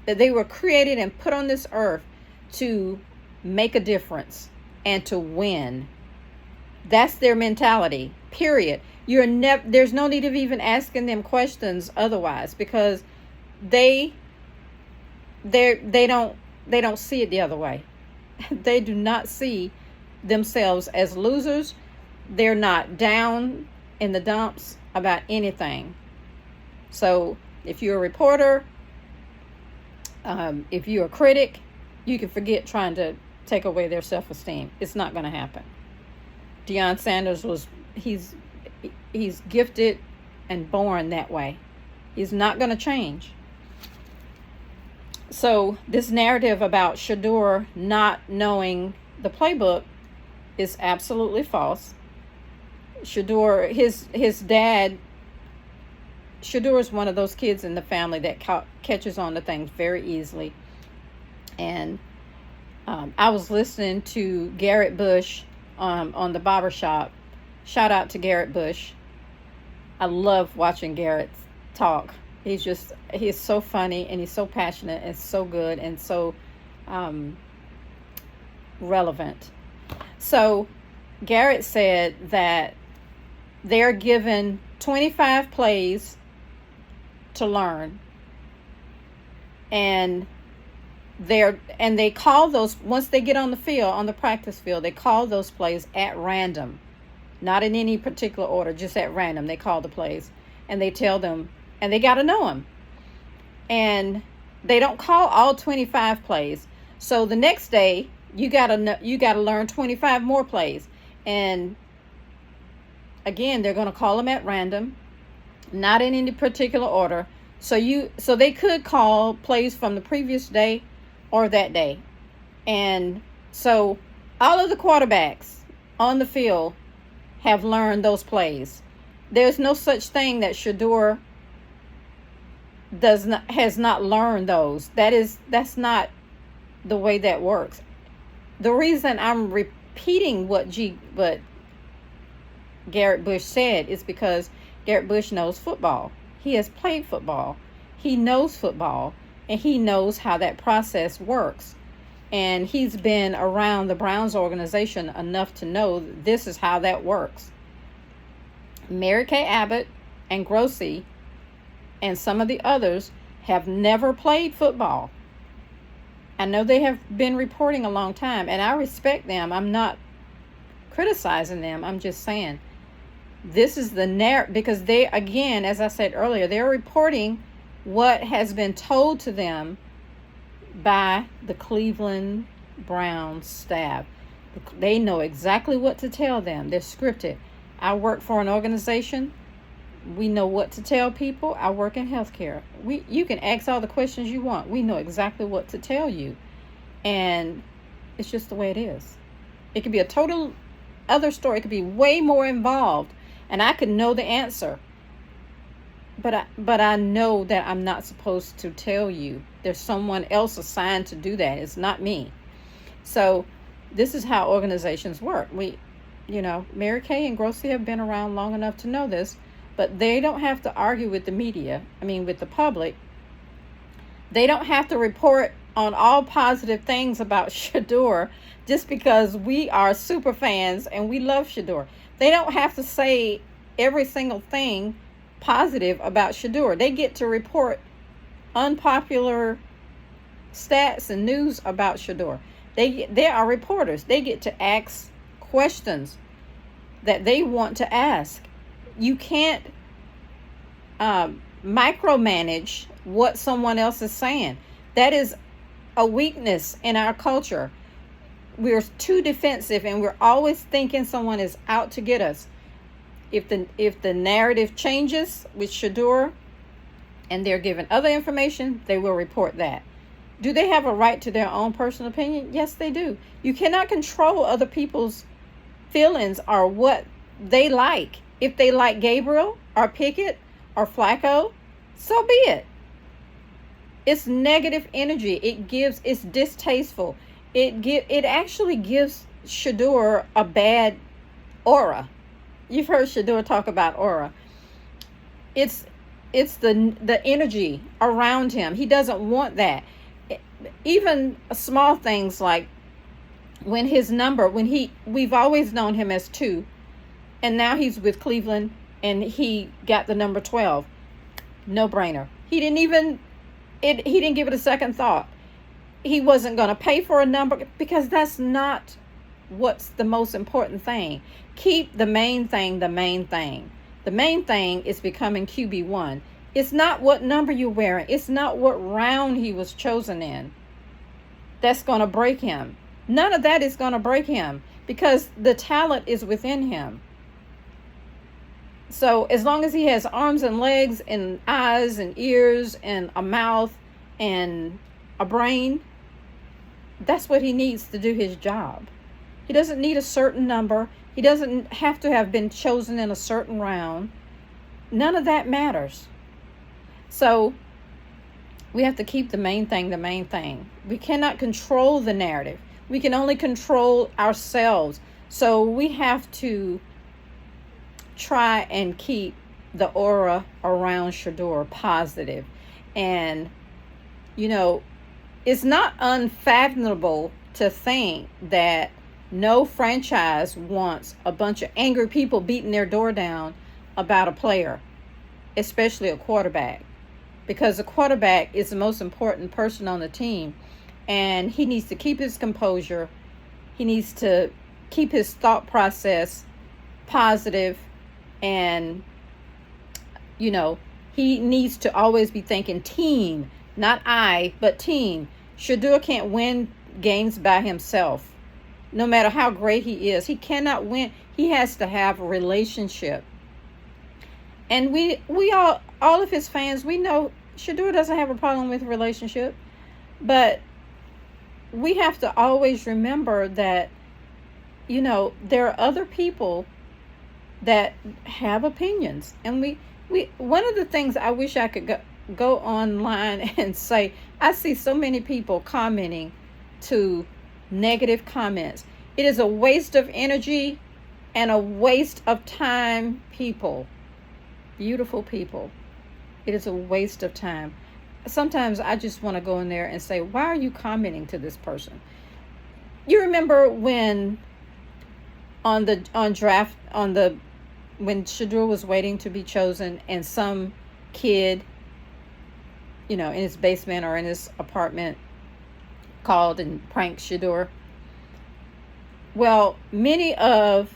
that they were created and put on this earth to make a difference and to win. That's their mentality, period. There's no need of even asking them questions otherwise, because they don't see it the other way. They do not see themselves as losers. They're not down in the dumps about anything. So if you're a reporter, if you're a critic, you can forget trying to take away their self-esteem. It's not going to happen. Deion Sanders he's gifted and born that way. He's not going to change. So this narrative about Shedeur not knowing the playbook is absolutely false. Shedeur, his dad, Shedeur is one of those kids in the family that catches on to things very easily. And I was listening to Garrett Bush on the barbershop. Shout out to Garrett Bush. I love watching Garrett talk. He's so funny, and he's so passionate and so good and so um, relevant. So Garrett said that they're given 25 plays to learn, and they call those, once they get on the field, on the practice field, they call those plays at random, not in any particular order, just at random. They call the plays, and they tell them, and they got to know them, and they don't call all 25 plays. So the next day you got to learn 25 more plays, and again, they're going to call them at random, not in any particular order. So they could call plays from the previous day or that day. And so all of the quarterbacks on the field have learned those plays. There's no such thing that Shedeur has not learned those. That's not the way that works. The reason I'm repeating what Garrett Bush said is because Garrett Bush knows football. He has played football. He knows football, and he knows how that process works. And he's been around the Browns organization enough to know this is how that works. Mary Kay Abbott and Grossi and some of the others have never played football. I know they have been reporting a long time, and I respect them. I'm not criticizing them. I'm just saying this is the narrative, because they, again, as I said earlier, they're reporting what has been told to them by the Cleveland Browns staff. They know exactly what to tell them. They're scripted. I work for an organization. We know what to tell people. I work in healthcare. You can ask all the questions you want. We know exactly what to tell you. And it's just the way it is. It could be a total other story. It could be way more involved, and I could know the answer. But I know that I'm not supposed to tell you. There's someone else assigned to do that. It's not me. So this is how organizations work. Mary Kay and Grossi have been around long enough to know this, but they don't have to argue with the media. With the public. They don't have to report on all positive things about Shedeur just because we are super fans and we love Shedeur. They don't have to say every single thing positive about Shedeur. They get to report unpopular stats and news about Shedeur. They are reporters. They get to ask questions that they want to ask. You can't micromanage what someone else is saying. That is a weakness in our culture. We're too defensive, and we're always thinking someone is out to get us. If the narrative changes with Shedeur and they're given other information, they will report that. Do they have a right to their own personal opinion? Yes, they do. You cannot control other people's feelings or what they like. If they like Gabriel or Pickett or Flacco, so be it. It's negative energy. It's distasteful. It actually gives Shedeur a bad aura. You've heard Shedeur talk about aura. It's the energy around him. He doesn't want that. Even small things like we've always known him as 2, and now he's with Cleveland and he got the number 12. No brainer. He didn't give it a second thought. He wasn't going to pay for a number because that's not what's the most important thing. Keep the main thing the main thing. The main thing is becoming QB1. It's not what number you're wearing. It's not what round he was chosen in. That's going to break him. None of that is going to break him because the talent is within him. So as long as he has arms and legs and eyes and ears and a mouth and a brain, that's what he needs to do his job. He doesn't need a certain number. He doesn't have to have been chosen in a certain round. None of that matters. So we have to keep the main thing the main thing. We cannot control the narrative. We can only control ourselves. So we have to try and keep the aura around Shedeur positive. And, you know, it's not unfathomable to think that no franchise wants a bunch of angry people beating their door down about a player, especially a quarterback, because the quarterback is the most important person on the team, and he needs to keep his composure. He needs to keep his thought process positive, and, you know, he needs to always be thinking team, not I, but team. Shedeur can't win games by himself. No matter how great he is, he cannot win. He has to have a relationship. And we all of his fans, we know Shedeur doesn't have a problem with relationship, but we have to always remember that, you know, there are other people that have opinions. And we one of the things I wish I could go online and say, I see so many people commenting to negative comments. It is a waste of energy and a waste of time, people. Beautiful people. It is a waste of time. Sometimes I just want to go in there and say, why are you commenting to this person? You remember when when Shedeur was waiting to be chosen, and some kid, you know, in his basement or in his apartment called and pranked Shedeur? Well, many of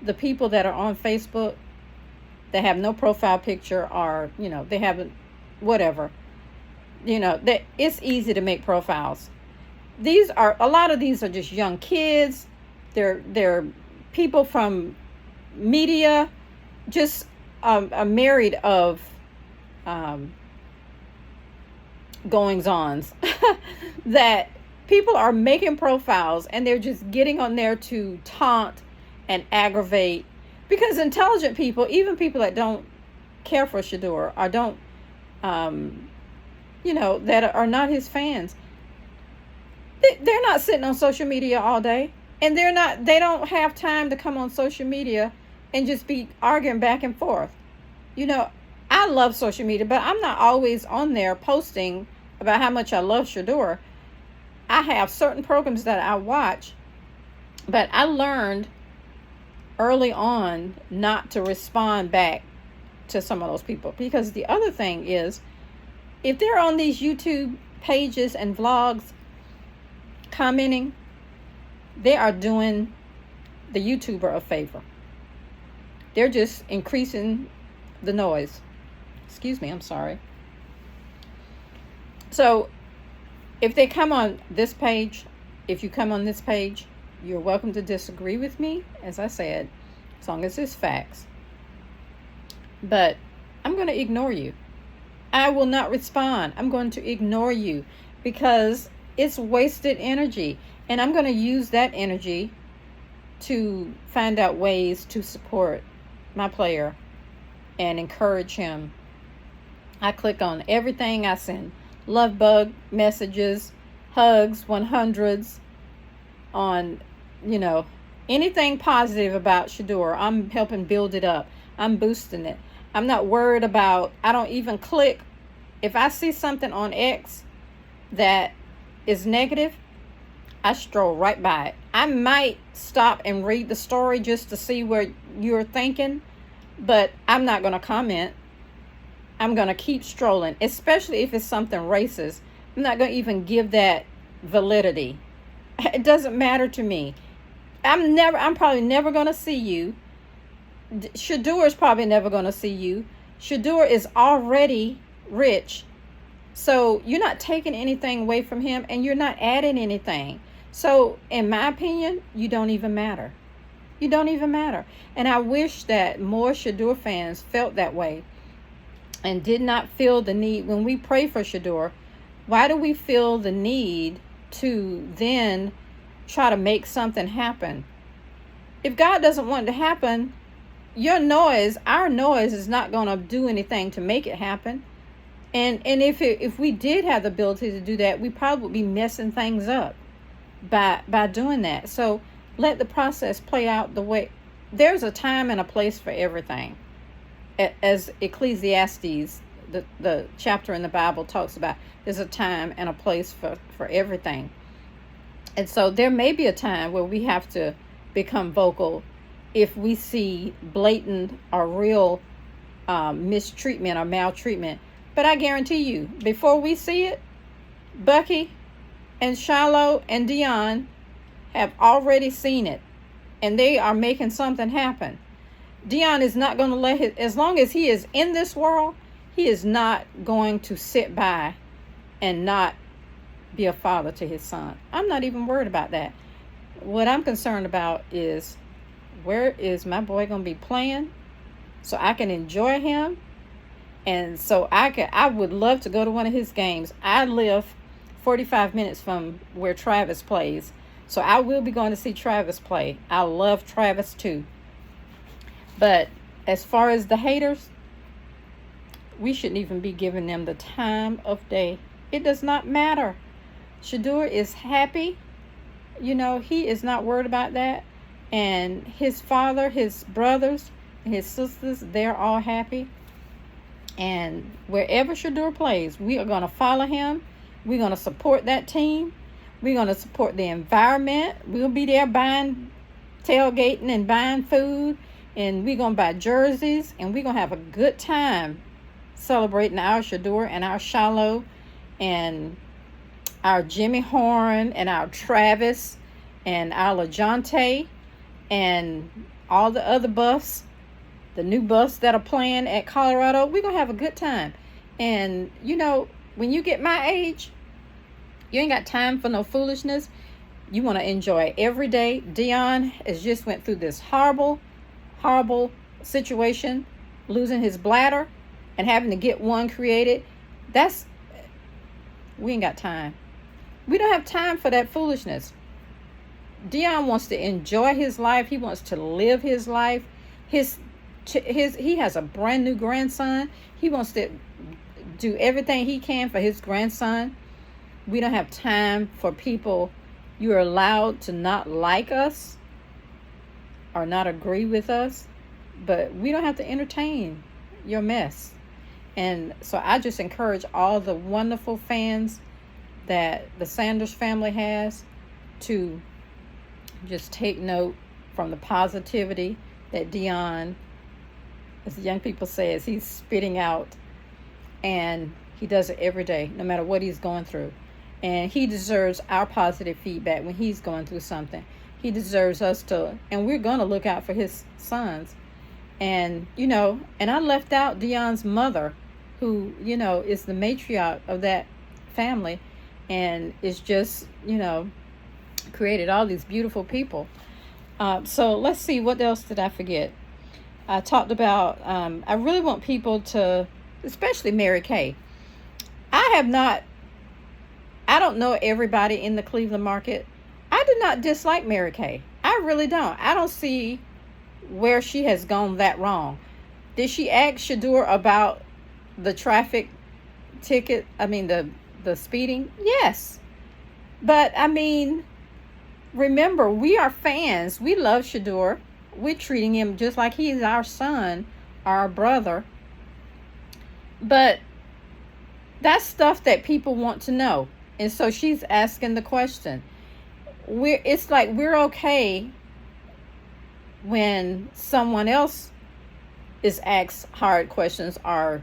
the people that are on Facebook that have no profile picture, or, you know, they haven't, whatever, you know, that it's easy to make profiles. A lot of these are just young kids. They're people from media, just a myriad of goings-ons that people are making profiles, and they're just getting on there to taunt and aggravate, because intelligent people, even people that don't care for Shedeur or don't, you know, that are not his fans, they're not sitting on social media all day, and they don't have time to come on social media and just be arguing back and forth. You know, I love social media, but I'm not always on there posting about how much I love Shedeur. I have certain programs that I watch, but I learned early on not to respond back to some of those people, because the other thing is, if they're on these YouTube pages and vlogs commenting, they are doing the YouTuber a favor. They're just increasing the noise. Excuse me, I'm sorry. So if they come on this page, if you come on this page, you're welcome to disagree with me, as I said, as long as it's facts. But I'm going to ignore you. I will not respond. I'm going to ignore you, because it's wasted energy. And I'm going to use that energy to find out ways to support my player and encourage him. I click on everything. I send love bug messages, hugs, 100s on, you know, anything positive about Shedeur. I'm helping build it up. I'm boosting it. I'm not worried about, I don't even click. If I see something on X that is negative, I stroll right by it. I might stop and read the story just to see where you're thinking, but I'm not going to comment. I'm going to keep strolling, especially if it's something racist. I'm not going to even give that validity. It doesn't matter to me. I'm probably never going to see you. Shedeur is probably never going to see you. Shedeur is already rich. So you're not taking anything away from him, and you're not adding anything. So in my opinion, you don't even matter. You don't even matter. And I wish that more Shedeur fans felt that way and did not feel the need. When we pray for Shedeur, why do we feel the need to then try to make something happen? If God doesn't want it to happen, our noise is not going to do anything to make it happen. And if we did have the ability to do that, we probably would be messing things up by doing that. So let the process play out the way. There's a time and a place for everything. as Ecclesiastes, the chapter in the Bible talks about, there's a time and a place for everything. And so there may be a time where we have to become vocal if we see blatant or real mistreatment or maltreatment. But I guarantee you, before we see it, Bucky and Shiloh and Dion have already seen it, and they are making something happen. Dion is not going to let as long as he is in this world, he is not going to sit by and not be a father to his son. I'm not even worried about that. What I'm concerned about is, where is my boy going to be playing so I can enjoy him? And so I would love to go to one of his games. I live 45 minutes from where Travis plays, so I will be going to see Travis play. I love Travis too. But as far as the haters, we shouldn't even be giving them the time of day. It does not matter. Shedeur is happy. He is not worried about that. And his father, his brothers, and his sisters, they're all happy. And wherever Shedeur plays, we are going to follow him. We're going to support that team. We're going to support the environment. We'll be there tailgating and buying food. And we're going to buy jerseys. And we're going to have a good time celebrating our Shedeur and our Shiloh and our Jimmy Horn and our Travis and our LaJonte and all the other buffs, the new buffs that are playing at Colorado. We're going to have a good time. And, when you get my age, you ain't got time for no foolishness. You want to enjoy every day. Dion has just went through this horrible, horrible situation, losing his bladder and having to get one created. We ain't got time. We don't have time for that foolishness. Dion wants to enjoy his life. He wants to live his life. He has a brand new grandson. He wants to do everything he can for his grandson. We don't have time for people. You are allowed to not like us or not agree with us, but we don't have to entertain your mess. And so I just encourage all the wonderful fans that the Sanders family has to just take note from the positivity that Dion, as the young people say, he's spitting out. And he does it every day, no matter what he's going through. And he deserves our positive feedback when he's going through something. He deserves us to, and we're going to look out for his sons. And, and I left out Dion's mother, who, is the matriarch of that family. And it's just, created all these beautiful people. So let's see, what else did I forget? I talked about, I really want people to, especially Mary Kay. I don't know everybody in the Cleveland market. I do not dislike Mary Kay. I really don't. I don't see where she has gone that wrong. Did she ask Shedeur about the traffic ticket? The speeding? Yes. But, remember, we are fans. We love Shedeur. We're treating him just like he's our son, our brother. But that's stuff that people want to know. And so she's asking the question. It's like we're okay when someone else is asked hard questions or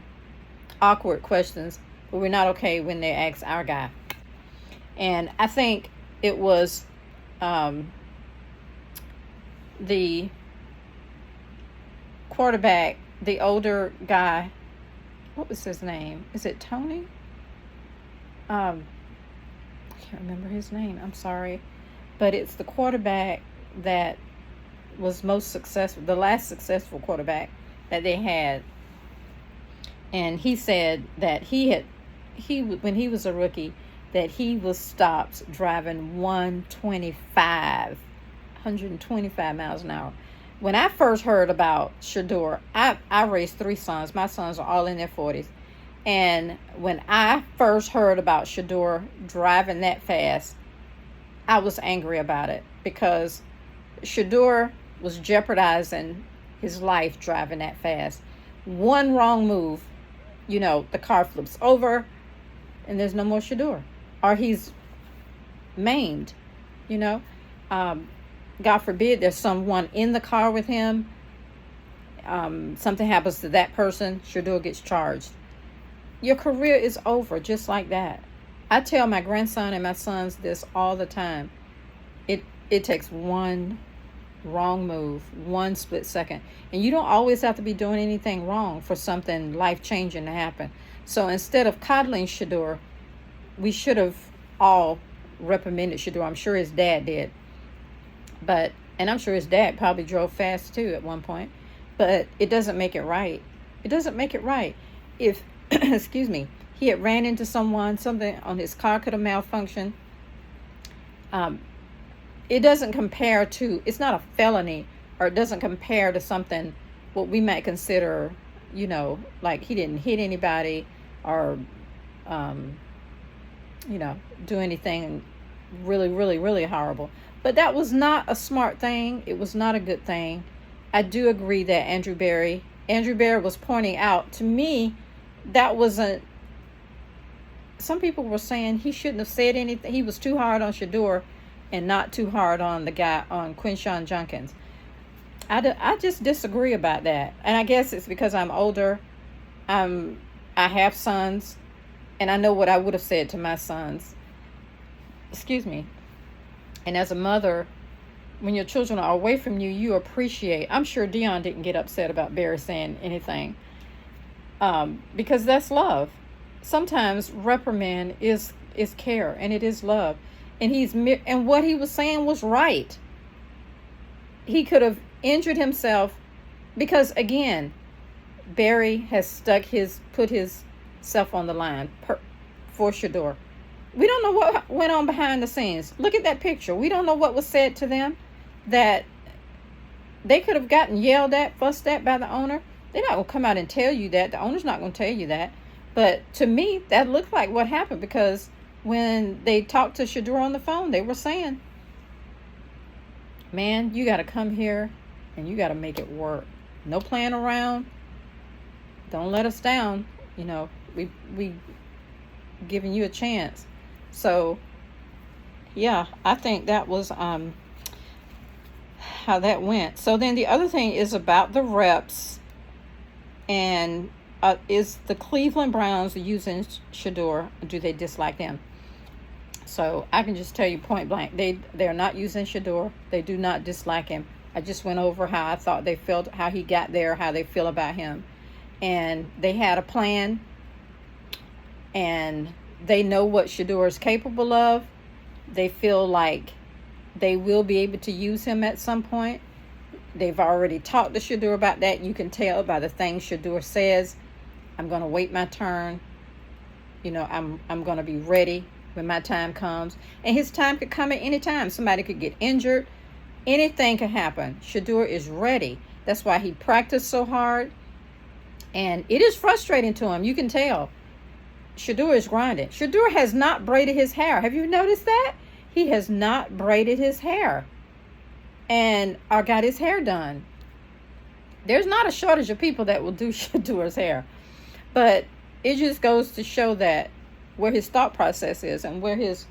awkward questions, but we're not okay when they ask our guy. And I think it was the quarterback, the older guy. What was his name? Is it Tony? I can't remember his name. I'm sorry. But it's the quarterback that was most successful, the last successful quarterback that they had. And he said that when he was a rookie, that he was stopped driving 125 miles an hour. When I first heard about Shedeur, I raised 3 sons. My sons are all in their 40s. And when I first heard about Shedeur driving that fast, I was angry about it because Shedeur was jeopardizing his life driving that fast. One wrong move, the car flips over and there's no more Shedeur. Or he's maimed, you know. God forbid there's someone in the car with him. Something happens to that person, Shedeur gets charged. Your career is over just like that. I tell my grandson and my sons this all the time. It takes one wrong move, one split second. And you don't always have to be doing anything wrong for something life-changing to happen. So instead of coddling Shedeur, we should have all reprimanded Shedeur. I'm sure his dad did. And I'm sure his dad probably drove fast too at one point. But it doesn't make it right. It doesn't make it right. If, excuse me, he had ran into someone, something on his car could have malfunctioned. It doesn't compare to, it's not a felony, or it doesn't compare to something what we might consider, like he didn't hit anybody or, do anything really, really, really horrible. But that was not a smart thing. It was not a good thing. I do agree that Andrew Berry was pointing out to me that wasn't, some people were saying he shouldn't have said anything. He was too hard on Shedeur and not too hard on the guy, on Quinshon Junkins. I just disagree about that. And I guess it's because I'm older. I have sons, and I know what I would have said to my sons. Excuse me. And as a mother, when your children are away from you, you appreciate. I'm sure Dion didn't get upset about Barry saying anything, because that's love. Sometimes reprimand is care, and it is love. And what he was saying was right. He could have injured himself because, again, Barry has put himself on the line for Shedeur. We don't know what went on behind the scenes. Look at that picture. We don't know what was said to them, that they could have gotten yelled at, fussed at by the owner. They're not going to come out and tell you that. The owner's not going to tell you that. But to me, that looked like what happened, because when they talked to Shedeur on the phone, they were saying, man, you got to come here and you got to make it work. No playing around. Don't let us down. We giving you a chance. So, yeah, I think that was how that went. So then the other thing is about the reps, and is the Cleveland Browns using Shedeur? Do they dislike him? So I can just tell you point blank, they're not using Shedeur. They do not dislike him. I just went over how I thought they felt, how he got there, how they feel about him. And they had a plan, and they know what Shedeur is capable of. They feel like they will be able to use him at some point. They've already talked to Shedeur about that. You can tell by the things Shedeur says. I'm going to wait my turn. I'm going to be ready when my time comes. And his time could come at any time. Somebody could get injured. Anything could happen. Shedeur is ready. That's why he practiced so hard. And it is frustrating to him. You can tell. Shedeur is grinding. Shedeur has not braided his hair. Have you noticed that? He has not braided his hair or got his hair done. There's not a shortage of people that will do Shedeur's hair. But it just goes to show that where his thought process is and where his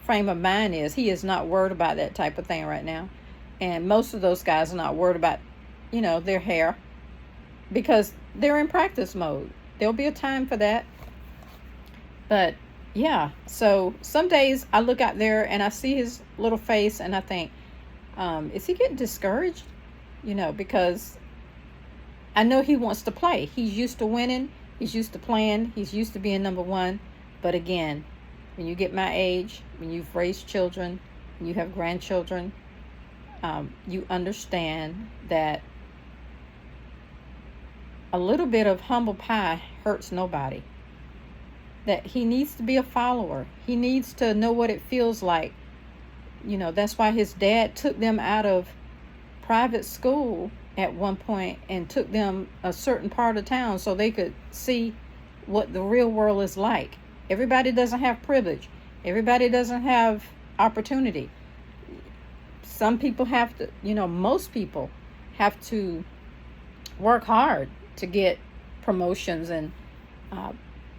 frame of mind is. He is not worried about that type of thing right now. And most of those guys are not worried about, their hair, because they're in practice mode. There'll be a time for that. But yeah, so some days I look out there and I see his little face and I think, is he getting discouraged? Because I know he wants to play. He's used to winning. He's used to playing. He's used to being number one. But again, when you get my age, when you've raised children, when you have grandchildren, you understand that a little bit of humble pie hurts nobody. That he needs to be a follower. He needs to know what it feels like. That's why his dad took them out of private school at one point and took them a certain part of town so they could see what the real world is like. Everybody doesn't have privilege. Everybody doesn't have opportunity. Some people have to, most people have to work hard to get promotions and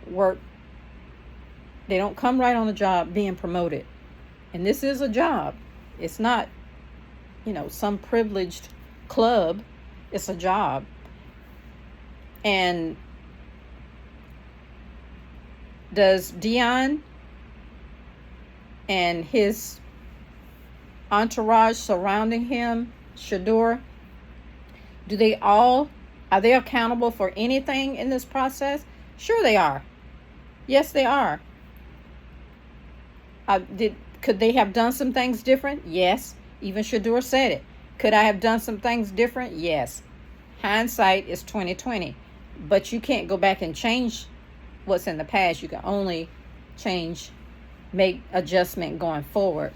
work. They don't come right on the job being promoted. And this is a job. It's not, some privileged club. It's a job. And does Dion and his entourage surrounding him, Shedeur, are they accountable for anything in this process? Sure they are. Yes, they are. Could they have done some things different? Yes. Even Shedeur said it. Could I have done some things different? Yes. Hindsight is 20/20. But you can't go back and change what's in the past. You can only make adjustment going forward.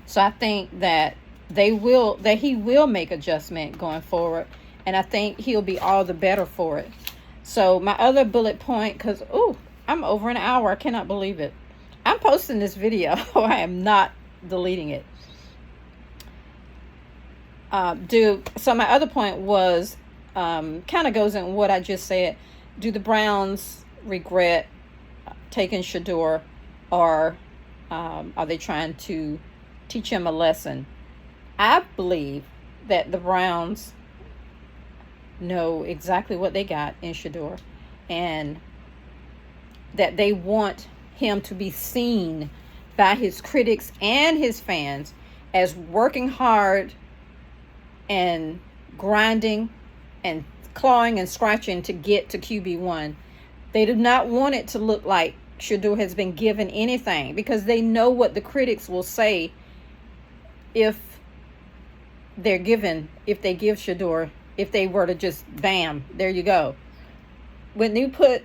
So I think that he will make adjustment going forward, and I think he'll be all the better for it. So my other bullet point, because I'm over an hour. I cannot believe it. I'm posting this video. I am not deleting it. So my other point was kind of goes in what I just said. Do the Browns regret taking Shedeur, or are they trying to teach him a lesson? I believe that the Browns know exactly what they got in Shedeur, and that they want him to be seen by his critics and his fans as working hard and grinding and clawing and scratching to get to QB1. They do not want it to look like Shedeur has been given anything, because they know what the critics will say if they give Shedeur, if they were to just bam, there you go. When you put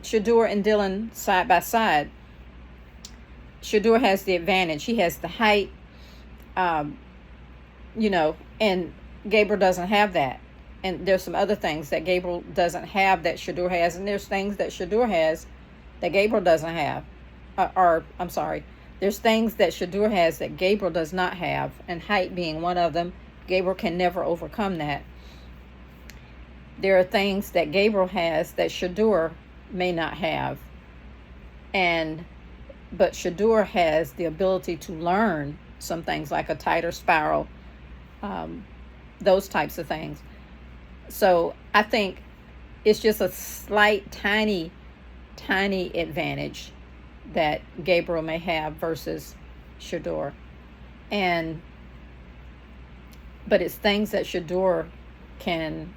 Shedeur and Dylan side by side, Shedeur has the advantage. He has the height, and Gabriel doesn't have that. And there's some other things that Gabriel doesn't have that Shedeur has, and there's things that Shedeur has that Gabriel doesn't have. There's things that Shedeur has that Gabriel does not have, and height being one of them. Gabriel can never overcome that. There are things that Gabriel has that Shedeur may not have, but Shedeur has the ability to learn some things, like a tighter spiral, those types of things. So I think it's just a slight, tiny advantage that Gabriel may have versus Shedeur. But it's things that Shedeur can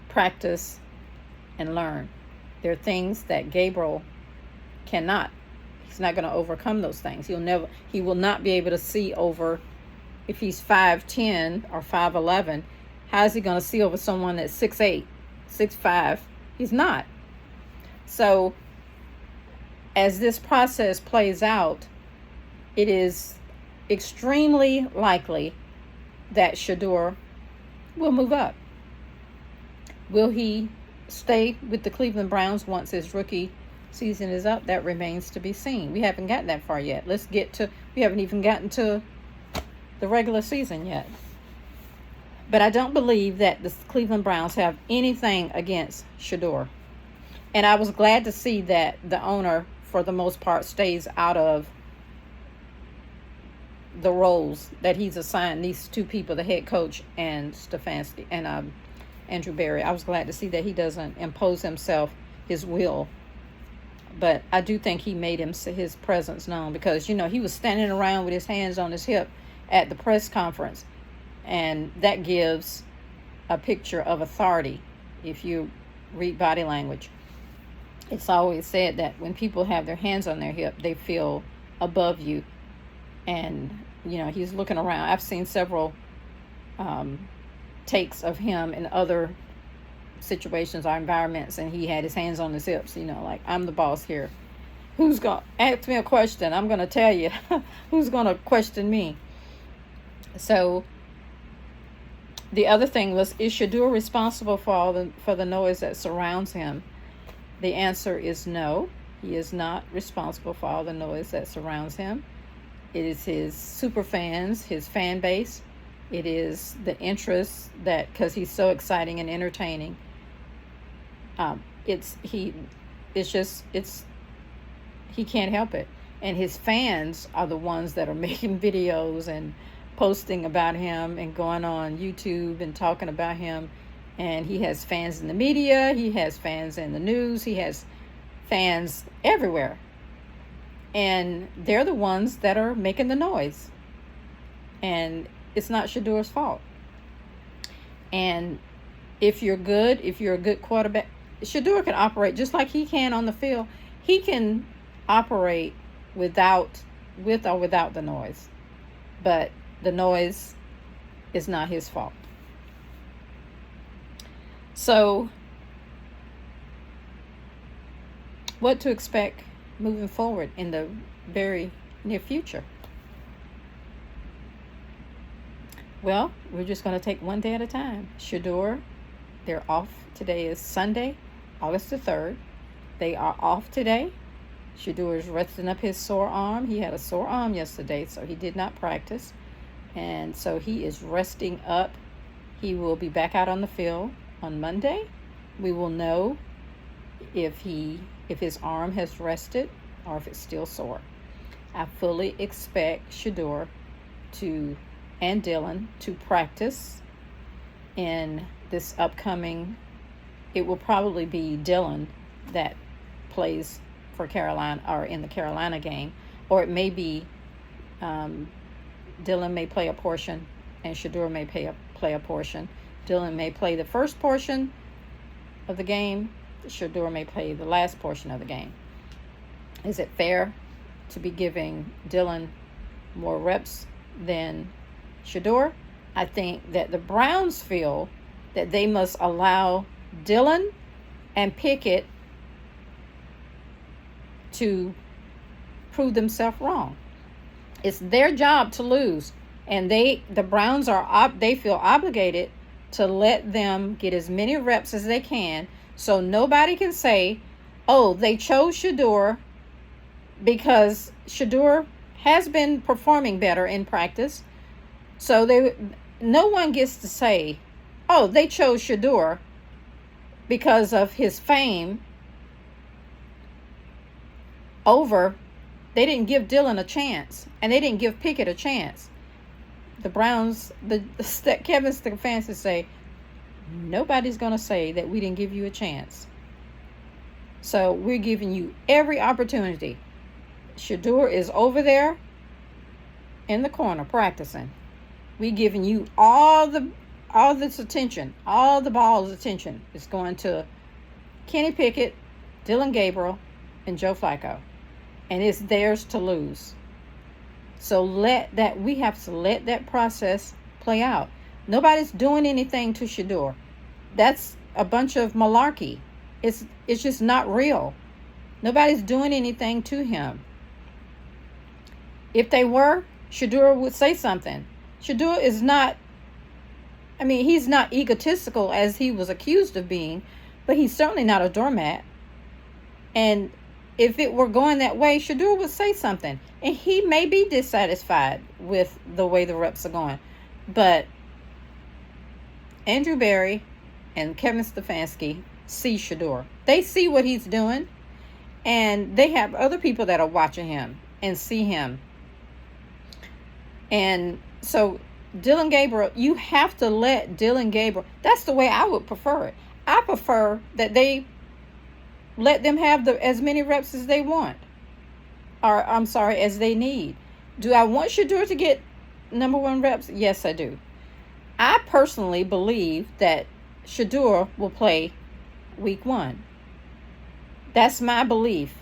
practice and learn. There are things that Gabriel cannot. He's not going to overcome those things. He will not be able to see over, if he's 5'10" or 5'11", how is he going to see over someone that's 6'8", 6'5"? He's not. So as this process plays out, it is extremely likely that Shedeur will move up. Will he stay with the Cleveland Browns once his rookie season is up? That remains to be seen. We haven't gotten that far yet. We haven't even gotten to the regular season yet. But I don't believe that the Cleveland Browns have anything against Shedeur. And I was glad to see that the owner, for the most part, stays out of the roles that he's assigned these two people, the head coach and Stefanski and Andrew Berry. I was glad to see that he doesn't impose his will. But I do think he made his presence known, because, he was standing around with his hands on his hip at the press conference. And that gives a picture of authority. If you read body language, it's always said that when people have their hands on their hip, they feel above you. And, he's looking around. I've seen several takes of him in other situations or environments, and he had his hands on his hips, like, I'm the boss here. Who's going to ask me a question? I'm going to tell you. Who's going to question me? So the other thing was, is Shedeur responsible for the noise that surrounds him? The answer is no. He is not responsible for all the noise that surrounds him. It is his super fans, his fan base. It is the interest because he's so exciting and entertaining. It's he can't help it, and his fans are the ones that are making videos and posting about him and going on YouTube and talking about him. And he has fans in the media, he has fans in the news, he has fans everywhere. And they're the ones that are making the noise. And it's not Shedeur's fault. And if you're a good quarterback, Shedeur can operate just like he can on the field. He can operate with or without the noise. But the noise is not his fault. So, what to expect moving forward in the very near future? Well, we're just going to take one day at a time. Shedeur, they're off. Today is Sunday, August the 3rd. They are off today. Shedeur is resting up his sore arm. He had a sore arm yesterday, so he did not practice. And so he is resting up. He will be back out on the field on Monday. We will know if his arm has rested or if it's still sore. I fully expect Shedeur and Dylan to practice in this upcoming. It will probably be Dylan that plays for Carolina or in the Carolina game, or it may be Dylan may play a portion and Shedeur may play a portion. Dylan may play the first portion of the game. Shedeur may play the last portion of the game. Is it fair to be giving Dylan more reps than Shedeur? I think that the Browns feel that they must allow Dylan and Pickett to prove themselves wrong. It's their job to lose, and the Browns they feel obligated to let them get as many reps as they can, so nobody can say, "Oh, they chose Shedeur because Shedeur has been performing better in practice." So no one gets to say, "Oh, they chose Shedeur because of his fame." They didn't give Dylan a chance, and they didn't give Pickett a chance. The Browns, Kevin Stefanski say, nobody's going to say that we didn't give you a chance. So we're giving you every opportunity. Shedeur is over there in the corner practicing. We're giving you all this attention, all the ball's attention is going to Kenny Pickett, Dylan Gabriel, and Joe Flacco. And it's theirs to lose. So we have to let that process play out. Nobody's doing anything to Shedeur. That's a bunch of malarkey. It's just not real. Nobody's doing anything to him. If they were, Shedeur would say something. Shedeur is not, he's not egotistical as he was accused of being, but he's certainly not a doormat. And if it were going that way, Shedeur would say something. And he may be dissatisfied with the way the reps are going. But Andrew Berry and Kevin Stefanski see Shedeur. They see what he's doing. And they have other people that are watching him and see him. And so Dylan Gabriel, you have to let Dylan Gabriel. That's the way I would prefer it. I prefer that they let them have as many reps as they want. As they need. Do I want Shedeur to get number one reps? Yes, I do. I personally believe that Shedeur will play week 1. That's my belief,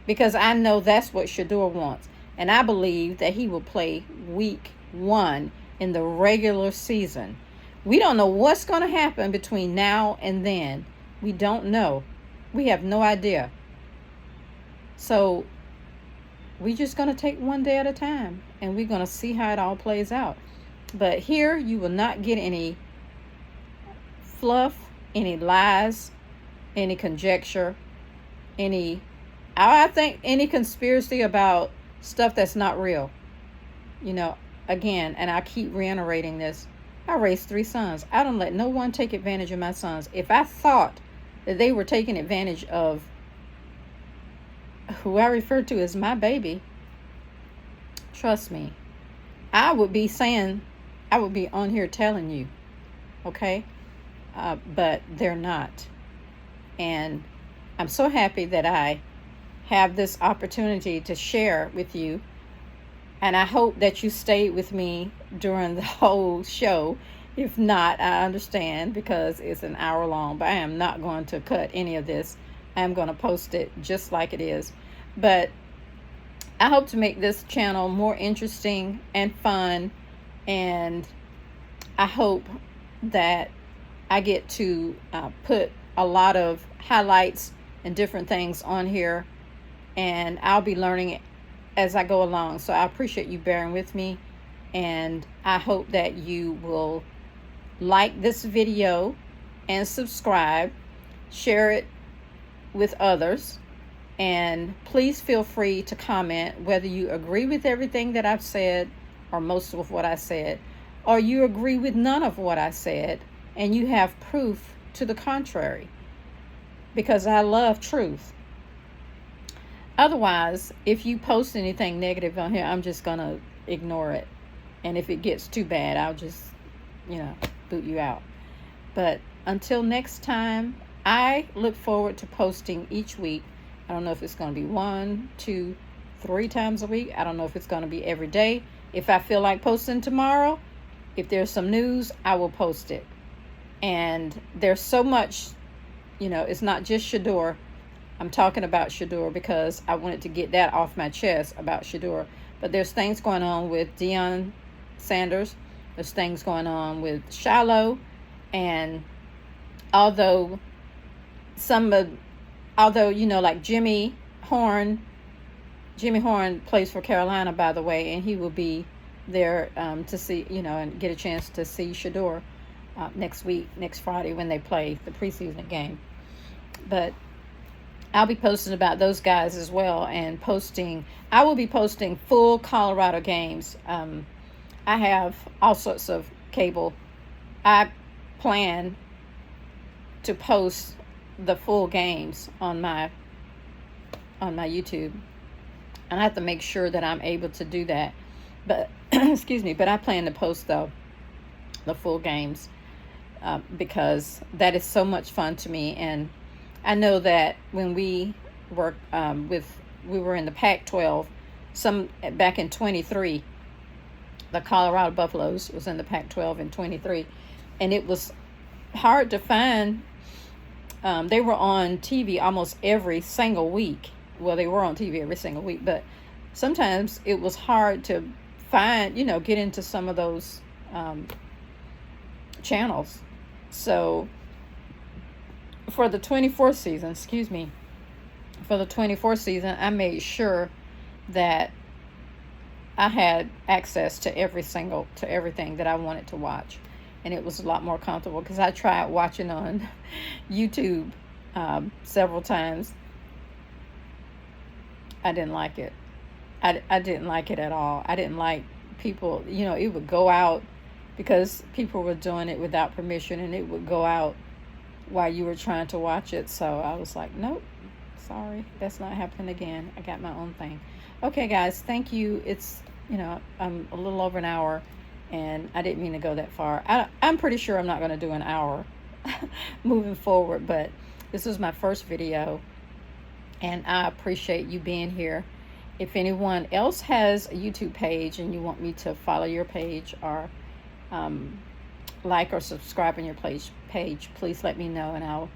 because I know that's what Shedeur wants. And I believe that he will play week 1 in the regular season. We don't know what's going to happen between now and then. We don't know. We have no idea. So we're just going to take one day at a time, and we're going to see how it all plays out. But here you will not get any fluff, any lies, any conjecture, any conspiracy about stuff that's not real. Again, and I keep reiterating this, I raised 3 sons. I don't let no one take advantage of my sons. If I thought that they were taking advantage of who I refer to as my baby, trust me, I would be on here telling you, okay? But they're not. And I'm so happy that I have this opportunity to share with you. And I hope that you stayed with me during the whole show. If not, I understand, because it's an hour long, but I am not going to cut any of this. I'm going to post it just like it is. But I hope to make this channel more interesting and fun. And I hope that I get to put a lot of highlights and different things on here. And I'll be learning as I go along. So I appreciate you bearing with me. And I hope that you will like this video and subscribe, share it with others, and please feel free to comment whether you agree with everything that I've said or most of what I said, or you agree with none of what I said and you have proof to the contrary, because I love truth. Otherwise, if you post anything negative on here, I'm just gonna ignore it, and if it gets too bad, I'll just, boot you out. But until next time, I look forward to posting each week. I don't know if it's going to be 1, 2, 3 times a week. I don't know if it's going to be every day. If I feel like posting tomorrow, if there's some news, I will post it. And there's so much, it's not just Shedeur. I'm talking about Shedeur because I wanted to get that off my chest about Shedeur. But there's things going on with Deion Sanders. There's things going on with Shiloh. And although like Jimmy Horn plays for Carolina, by the way, and he will be there to see, and get a chance to see Shedeur next Friday when they play the preseason game. But I'll be posting about those guys as well, and I will be posting full Colorado games. I have all sorts of cable. I plan to post the full games on my YouTube, and I have to make sure that I'm able to do that. But excuse me, but I plan to post the full games because that is so much fun to me. And I know that when we were we were in the Pac-12 back in 23. The Colorado Buffaloes was in the Pac-12 in 23, and it was hard to find. They were on TV almost every single week. Well, they were on TV every single week, but sometimes it was hard to find, get into some of those channels. So for the 24th season, I made sure that I had access to everything that I wanted to watch. And it was a lot more comfortable because I tried watching on YouTube several times. I didn't like it. I didn't like it at all. I didn't like people, it would go out because people were doing it without permission, and it would go out while you were trying to watch it. So I was like, nope, sorry, that's not happening again. I got my own thing. Okay, guys, thank you. It's, I'm a little over an hour, and I didn't mean to go that far. I'm pretty sure I'm not going to do an hour moving forward, but this was my first video, and I appreciate you being here. If anyone else has a YouTube page and you want me to follow your page or like or subscribe on your page, please let me know, and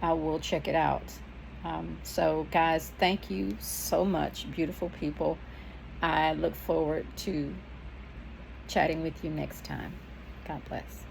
I will check it out. So guys, thank you so much, beautiful people. I look forward to chatting with you next time. God bless.